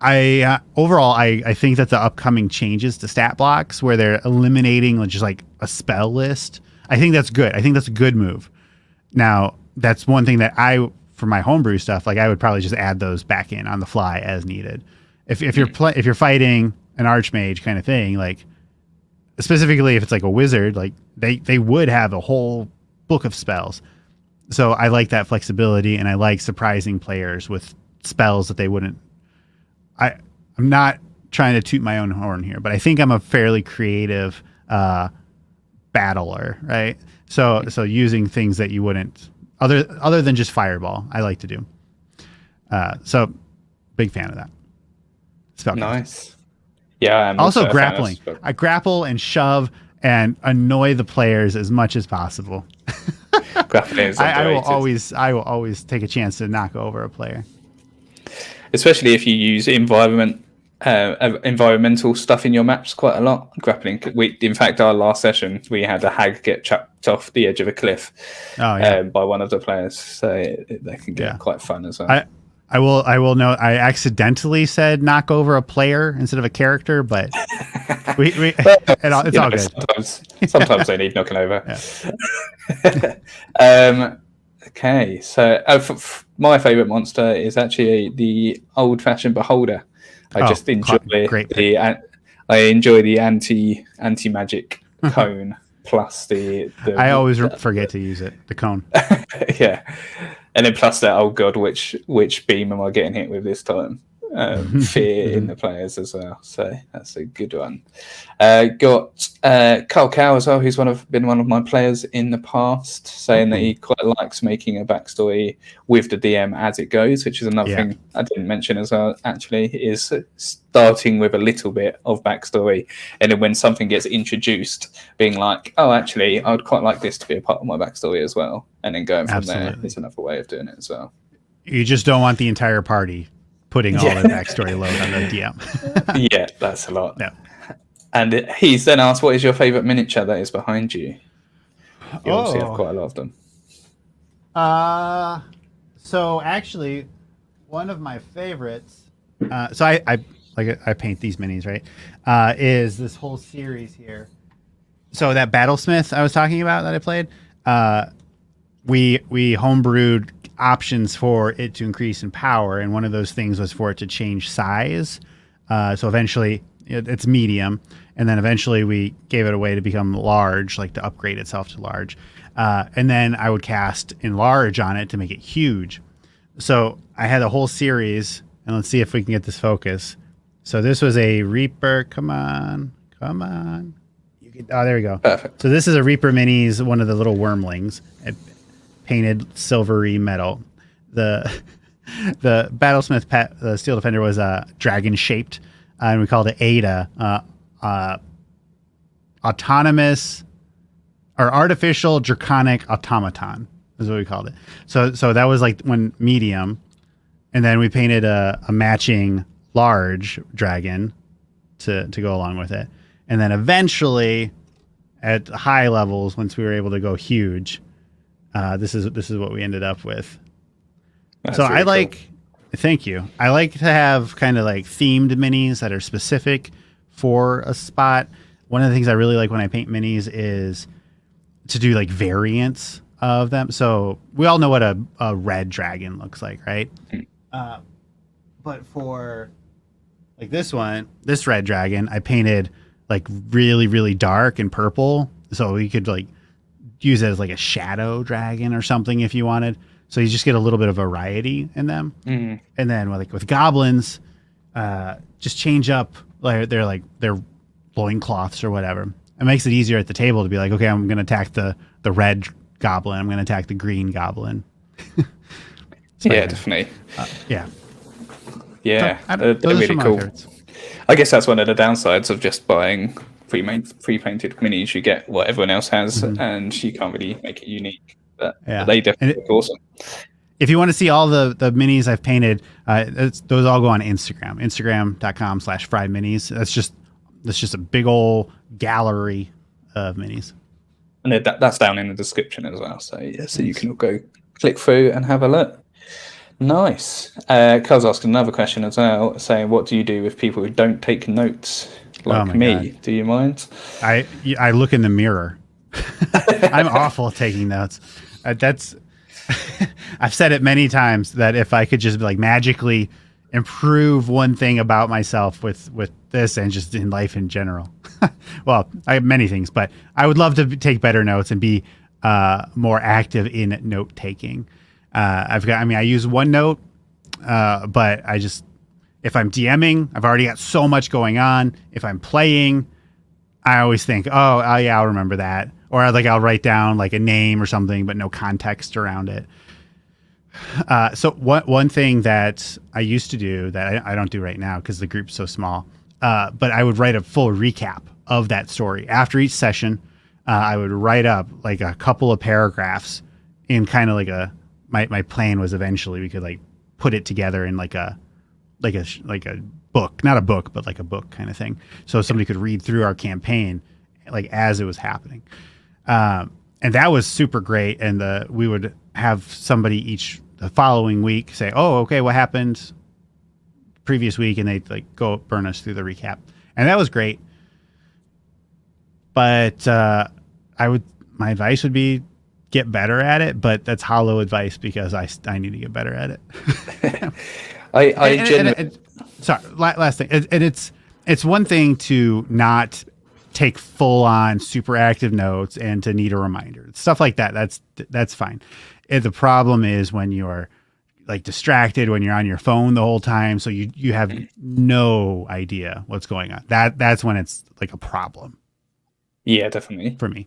Overall, I think that the upcoming changes to stat blocks, where they're eliminating just like a spell list, I think that's good. I think that's a good move. Now, that's one thing that for my homebrew stuff, like, I would probably just add those back in on the fly as needed. If you're fighting an archmage kind of thing, like, specifically if it's like a wizard, like, they would have a whole book of spells. So I like that flexibility, and I like surprising players with spells that they wouldn't. I'm not trying to toot my own horn here, but I think I'm a fairly creative battler, right? So using things that you wouldn't, other than just fireball, I like to do. So big fan of that. Nice. Yeah. I'm also grappling. I grapple and shove and annoy the players as much as possible. Grappling is underrated. I will always take a chance to knock over a player. Especially if you use environmental stuff in your maps quite a lot. Grappling. In fact, our last session, we had a hag get chucked off the edge of a cliff by one of the players. So they can get quite fun as well. I will note I accidentally said knock over a player instead of a character, but it's all good. Sometimes they need knocking over. Okay, so my favourite monster is actually the old-fashioned beholder. I just enjoy I enjoy the anti-magic cone plus the I always forget to use it. The cone. Yeah, and then plus that, oh god, which beam am I getting hit with this time? Fear in the players as well, so that's a good one. Got Carl Cow as well, who's been one of my players in the past, saying that he quite likes making a backstory with the DM as it goes, which is another thing I didn't mention as well. Actually, is starting with a little bit of backstory, and then when something gets introduced, being like, oh, actually, I would quite like this to be a part of my backstory as well, and then going from there is another way of doing it as well. You just don't want the entire party putting all the backstory load on the DM. Yeah, that's a lot. Yeah. And he's then asked, what is your favourite miniature that is behind you? You obviously have quite a lot of them. So actually, one of my favorites, so I paint these minis, right? Is this whole series here. So that Battlesmith I was talking about that I played, we homebrewed options for it to increase in power, and one of those things was for it to change size. So eventually it's medium, and then eventually we gave it a way to become large, like to upgrade itself to large. And then I would cast enlarge on it to make it huge. So I had a whole series, and let's see if we can get this focus. So this was a Reaper. Come on. There we go. Perfect. So this is a Reaper Minis, one of the little wormlings. Painted silvery metal. The Battlesmith the Steel Defender was dragon shaped, and we called it Ada, autonomous or artificial draconic automaton is what we called it. So that was like when medium, and then we painted a matching large dragon to go along with it, and then eventually at high levels, once we were able to go huge. This is what we ended up with. That's so I like, cool. Thank you. I like to have kind of like themed minis that are specific for a spot. One of the things I really like when I paint minis is to do like variants of them. So we all know what a red dragon looks like, right? But for like this red dragon, I painted like really, really dark and purple. So we could like use it as like a shadow dragon or something if you wanted. So you just get a little bit of variety in them. Mm-hmm. And then with goblins, just change up their loincloths or whatever. It makes it easier at the table to be like, okay, I'm going to attack the red goblin. I'm going to attack the green goblin. Yeah, definitely. Yeah. Yeah, they're really cool. Favorites. I guess that's one of the downsides of just buying pre-painted minis. You get what everyone else has, and you can't really make it unique. But they definitely look awesome. If you want to see all the minis I've painted, those all go on Instagram. Instagram.com/Fryminis. That's just a big old gallery of minis. And that's down in the description as well. So so you can all go click through and have a look. Nice. Carl's asking another question as well, saying, what do you do with people who don't take notes like me? God. Do you mind? I look in the mirror. I'm awful at taking notes. That's I've said it many times that if I could just like magically improve one thing about myself with this and just in life in general. Well, I have many things, but I would love to take better notes and be more active in note taking. I use OneNote, but if I'm DMing, I've already got so much going on. If I'm playing, I always think, oh yeah, I'll remember that. Or I'll write down like a name or something, but no context around it. So one thing that I used to do that I don't do right now because the group's so small, but I would write a full recap of that story. After each session, I would write up like a couple of paragraphs in kind of like my plan was eventually we could like put it together in like a book, not a book, but like a book kind of thing. So somebody could read through our campaign like as it was happening. And that was super great. And we would have somebody each the following week say, oh, okay, what happened previous week, and they like go burn us through the recap, and that was great. But my advice would be get better at it, but that's hollow advice because I need to get better at it. Sorry, last thing, and it's one thing to not take full on super active notes and to need a reminder, stuff like that. That's fine. The problem is when you're like distracted, when you're on your phone the whole time, so you have no idea what's going on. That's when it's like a problem. Yeah, definitely. For me.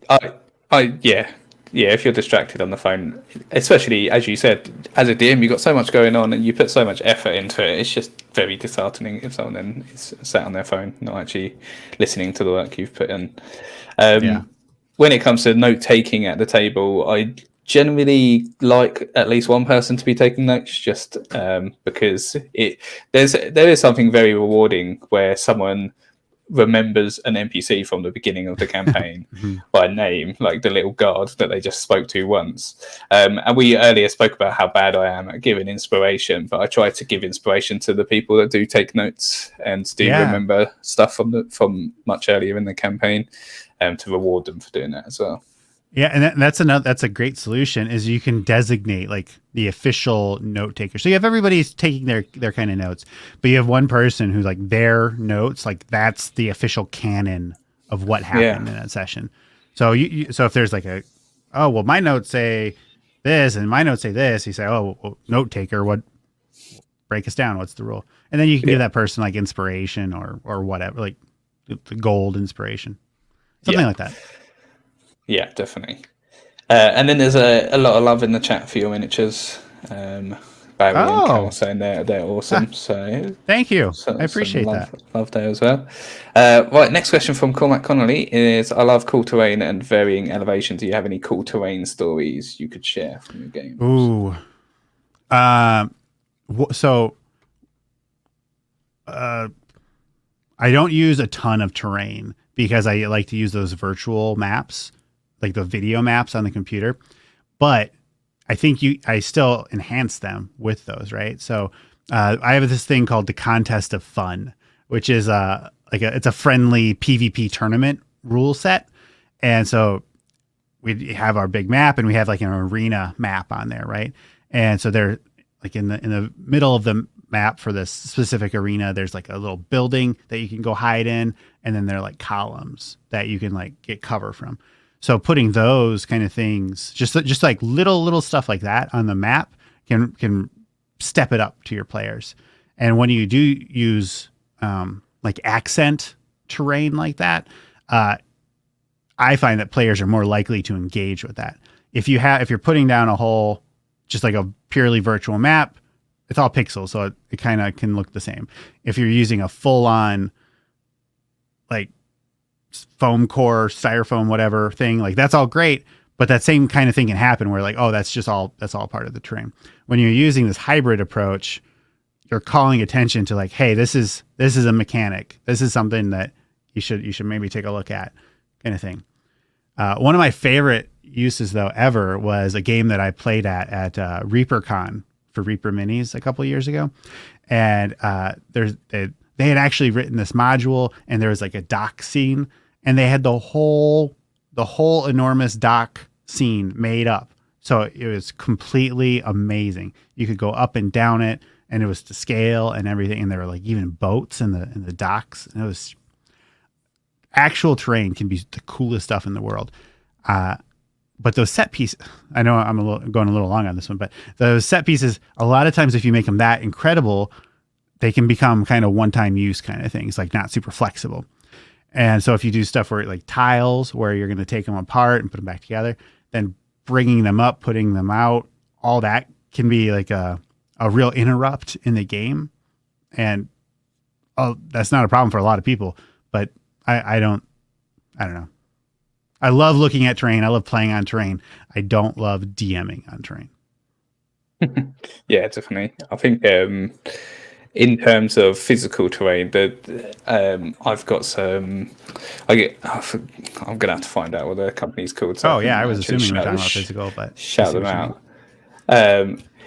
Yeah, if you're distracted on the phone, especially as you said, as a DM, you've got so much going on and you put so much effort into it. It's just very disheartening if someone then is sat on their phone, not actually listening to the work you've put in. When it comes to note taking at the table, I generally like at least one person to be taking notes, just because there is something very rewarding where someone remembers an NPC from the beginning of the campaign by name, like the little guard that they just spoke to once. And we earlier spoke about how bad I am at giving inspiration, but I try to give inspiration to the people that do take notes and do remember stuff from much earlier in the campaign, to reward them for doing that as well. Yeah, and that's a great solution, is you can designate like the official note taker. So you have everybody's taking their kind of notes, but you have one person who's like their notes, like that's the official canon of what happened in that session. So so if there's like my notes say this and my notes say this, you say, note taker, break us down, what's the rule? And then you can give that person like inspiration or whatever, like the gold inspiration, something like that. Yeah, definitely. And then there's a lot of love in the chat for your miniatures. Barry and Cal saying they're awesome. So thank you. I appreciate love, that. Love there as well. Right, next question from Cormac Connolly is: I love cool terrain and varying elevation. Do you have any cool terrain stories you could share from your games? Ooh. I don't use a ton of terrain because I like to use those virtual maps, like the video maps on the computer, but I think I still enhance them with those, right? So I have this thing called the Contest of Fun, which is it's a friendly PvP tournament rule set. And so we have our big map and we have like an arena map on there, right? And so they're like in the middle of the map for this specific arena, there's like a little building that you can go hide in, and then there are like columns that you can like get cover from. So putting those kind of things, just like little stuff like that on the map can step it up to your players. And when you do use like accent terrain like that, I find that players are more likely to engage with that. If you're putting down a whole, just like a purely virtual map, it's all pixels, so it kind of can look the same. If you're using a full on like foam core, styrofoam, whatever thing, like that's all great, but that same kind of thing can happen where like, that's all part of the terrain. When you're using this hybrid approach, you're calling attention to like, hey, this is a mechanic. This is something that you should maybe take a look at, kind of thing. One of my favorite uses though ever was a game that I played at ReaperCon for Reaper Minis a couple of years ago, and they had actually written this module, and there was like a dock scene, and they had the whole enormous dock scene made up. So it was completely amazing. You could go up and down it, and it was to scale and everything. And there were like even boats in the docks. And it was actual terrain can be the coolest stuff in the world. But those set pieces, I know I'm going a little long on this one, but those set pieces, a lot of times if you make them that incredible, they can become kind of one-time use kind of things, like not super flexible. And so if you do stuff where like tiles, where you're going to take them apart and put them back together, then bringing them up, putting them out, all that can be like a real interrupt in the game. And that's not a problem for a lot of people, but I don't know. I love looking at terrain. I love playing on terrain. I don't love DMing on terrain. Yeah, definitely. I think in terms of physical terrain, I've got some. I'm gonna have to find out what the company's called. So I was assuming we were talking about physical, but shout them out.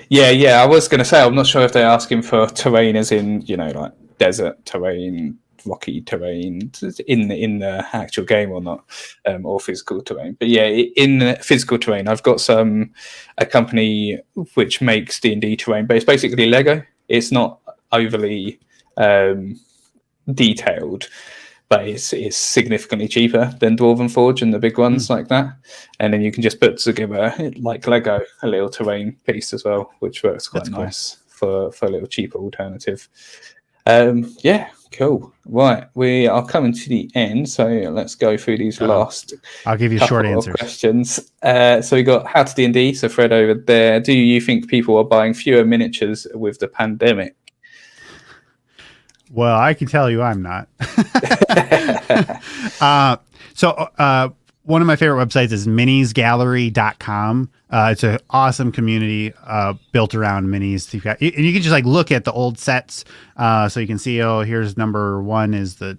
Yeah. I was going to say, I'm not sure if they're asking for terrain as in, like desert terrain, rocky terrain in the actual game or not, or physical terrain. But yeah, in the physical terrain, I've got a company which makes D&D terrain, but it's basically Lego. It's not overly detailed, but it's significantly cheaper than Dwarven Forge and the big ones like that. And then you can just put together, like Lego, a little terrain piece as well, which works quite nice for a little cheaper alternative. Yeah, cool. Right, we are coming to the end, so let's go through these last. I'll give you short answers. Questions. So we got how to D&D. So Fred over there, do you think people are buying fewer miniatures with the pandemic? Well, I can tell you I'm not. One of my favorite websites is minisgallery.com. It's an awesome community built around minis. And you can just like look at the old sets. So you can see, here's number 1 is the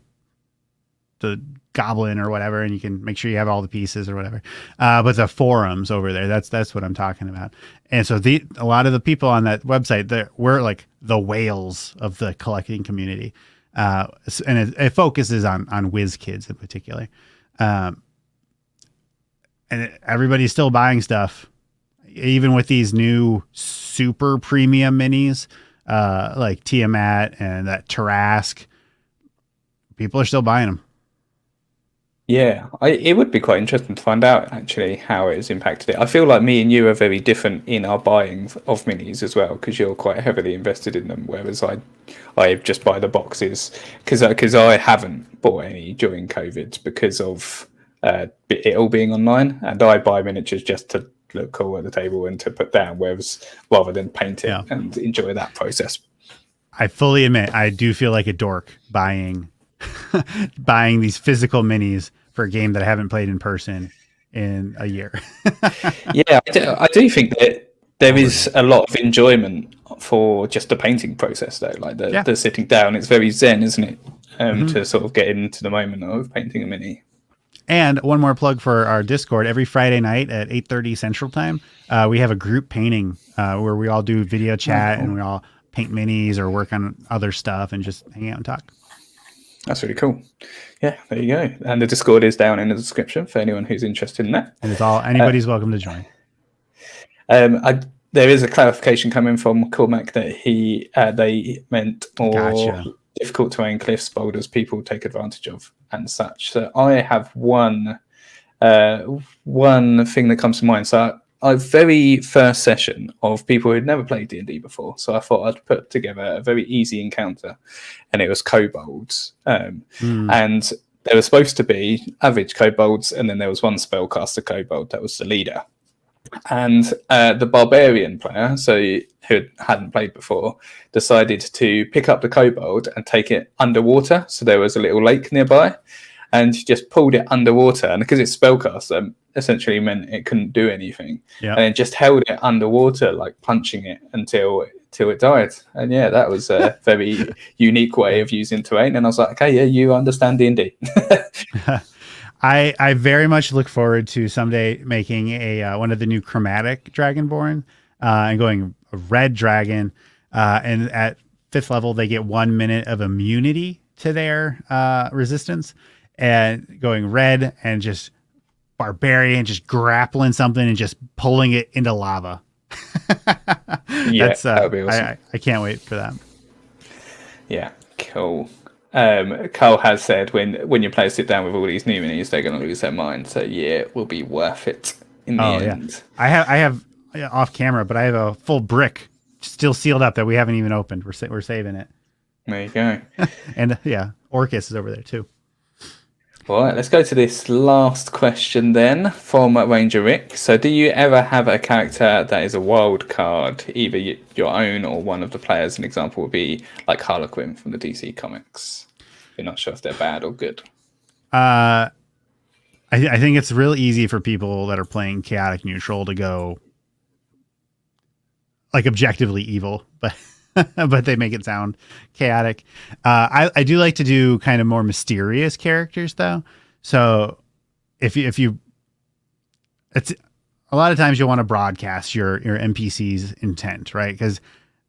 goblin or whatever, and you can make sure you have all the pieces or whatever. But the forums over there, that's what I'm talking about. And so a lot of the people on that website, we're like the whales of the collecting community. And it focuses on whiz kids in particular. And everybody's still buying stuff, even with these new super premium minis, like Tiamat and that Tarask. People are still buying them. Yeah, it would be quite interesting to find out actually how it has impacted it. I feel like me and you are very different in our buying of minis as well, because you're quite heavily invested in them, whereas I just buy the boxes because I haven't bought any during COVID because of it all being online, and I buy miniatures just to look cool at the table and to put down, whereas rather than paint it and enjoy that process. I fully admit I do feel like a dork buying these physical minis for a game that I haven't played in person in a year. Yeah, I do think that there is a lot of enjoyment for just the painting process, though. Like the sitting down, it's very zen, isn't it? To sort of get into the moment of painting a mini. And one more plug for our Discord. Every Friday night at 8:30 Central Time, we have a group painting where we all do video chat and we all paint minis or work on other stuff and just hang out and talk. That's really cool. Yeah, there you go. And the Discord is down in the description for anyone who's interested in that. And it's anybody's welcome to join. There is a clarification coming from Cormac that they meant more difficult terrain, cliffs, boulders, people take advantage of and such. So I have one thing that comes to mind. So our very first session of people who'd never played D&D before. So I thought I'd put together a very easy encounter, and it was kobolds. And there were supposed to be average kobolds, and then there was one spellcaster kobold that was the leader. And the barbarian player, who hadn't played before, decided to pick up the kobold and take it underwater. So there was a little lake nearby, and just pulled it underwater. And because it's spellcaster, essentially meant it couldn't do anything. Yeah. And then just held it underwater, like punching it until it died. And yeah, that was a very unique way of using terrain. And I was like, okay, yeah, you understand D&D. I very much look forward to someday making one of the new chromatic Dragonborn and going a red dragon. And at 5th level, they get 1 minute of immunity to their resistance. And going red and just barbarian, just grappling something and just pulling it into lava. Yeah, that would be awesome. I can't wait for that. Yeah, cool. Carl has said when your players sit down with all these new minis, they're going to lose their mind. So yeah, it will be worth it in the end. Yeah. I have off camera, but I have a full brick still sealed up that we haven't even opened. We're saving it. There you go. And Orcus is over there too. All right, let's go to this last question then from Ranger Rick. So do you ever have a character that is a wild card, either your own or one of the players? An example would be like Harlequin from the DC comics. You're not sure if they're bad or good. I think it's real easy for people that are playing chaotic neutral to go like objectively evil, but but they make it sound chaotic. I do like to do kind of more mysterious characters though. So if you it's a lot of times you'll want to broadcast your NPC's intent, right? Because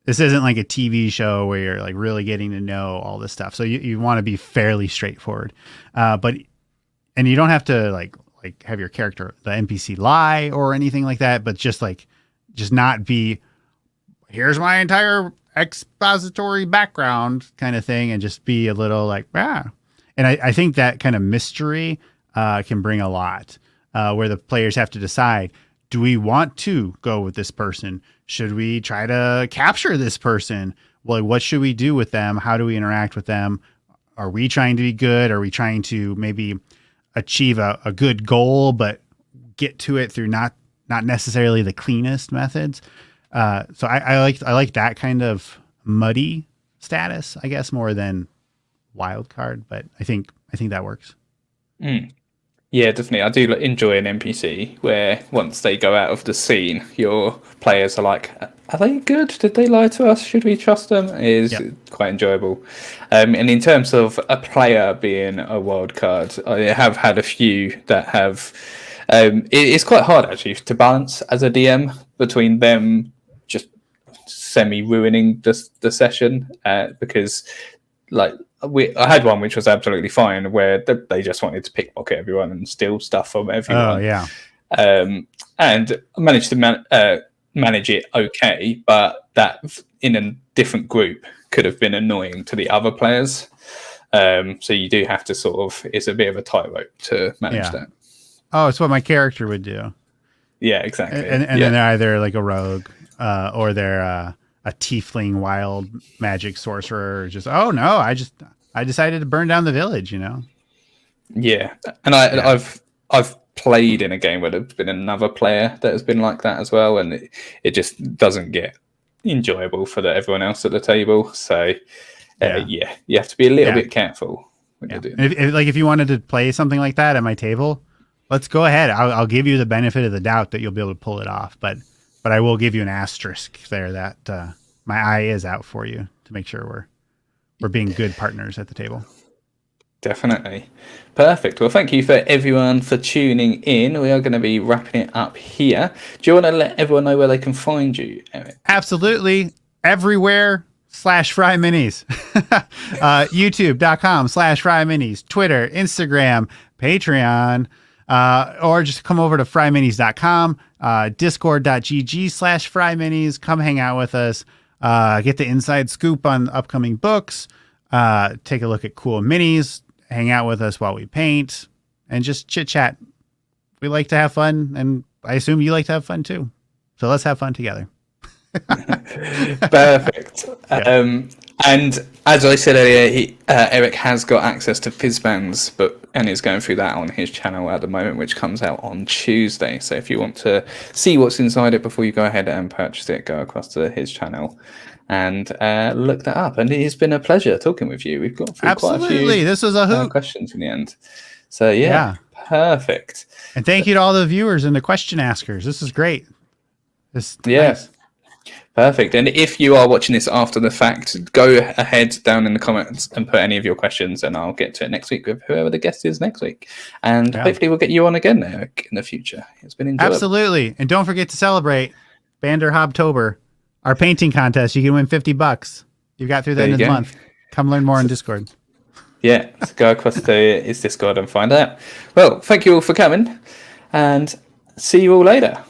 this isn't like a TV show where you're like really getting to know all this stuff. So you want to be fairly straightforward, and you don't have to like have your character, the NPC, lie or anything like that, but just not be, here's my entire expository background kind of thing, and just be a little like, ah. And I think that kind of mystery can bring a lot, where the players have to decide, do we want to go with this person? Should we try to capture this person? Well, what should we do with them? How do we interact with them? Are we trying to be good? Are we trying to maybe achieve a good goal, but get to it through not necessarily the cleanest methods? So I like that kind of muddy status, I guess, more than wild card, but I think that works. Yeah, definitely. I do enjoy an NPC where once they go out of the scene, your players are like, are they good? Did they lie to us? Should we trust them? Is quite enjoyable. And in terms of a player being a wild card, I have had a few that have. It's quite hard actually to balance as a DM between them just semi-ruining the session, because like I had one which was absolutely fine where they just wanted to pickpocket everyone and steal stuff from everyone. Oh yeah. And I managed to manage it okay, but that in a different group could have been annoying to the other players. So you do have to it's a bit of a tightrope to manage that. Oh, it's what my character would do. Yeah, exactly. And then they're either like a rogue, or they're a tiefling wild magic sorcerer, or just, oh no, I decided to burn down the village, Yeah. And I've played in a game where there's been another player that has been like that as well, and it just doesn't get enjoyable for everyone else at the table. So you have to be a little bit careful when you're doing it. If you wanted to play something like that at my table, let's go ahead. I'll give you the benefit of the doubt that you'll be able to pull it off, but I will give you an asterisk there that my eye is out for you to make sure we're being good partners at the table. Definitely. Perfect. Well, thank you for everyone for tuning in. We are going to be wrapping it up here. Do you want to let everyone know where they can find you, Eric? Absolutely. Everywhere /Fryminis. YouTube.com/Fryminis. Twitter, Instagram, Patreon. Or just come over to fryminis.com, discord.gg/Fryminis. Come hang out with us. Get the inside scoop on upcoming books. Take a look at cool minis. Hang out with us while we paint. And just chit chat. We like to have fun, and I assume you like to have fun too. So let's have fun together. Perfect. Yeah. And as I said earlier, Eric has got access to Fizzban's book and is going through that on his channel at the moment, which comes out on Tuesday. So if you want to see what's inside it before you go ahead and purchase it, go across to his channel and look that up. And it's been a pleasure talking with you. We've got through quite a few this was a hoot. Questions in the end. So perfect. And thank you to all the viewers and the question askers. This is great. Nice. Perfect. And if you are watching this after the fact, go ahead down in the comments and put any of your questions, and I'll get to it next week with whoever the guest is next week. And hopefully we'll get you on again, Eric, in the future. It's been enjoyable. Absolutely. And don't forget to celebrate Bander Hobtober, our painting contest. You can win $50. You got through the end of the month. Come learn more on Discord. Yeah, so go across to his Discord and find out. Well, thank you all for coming, and see you all later.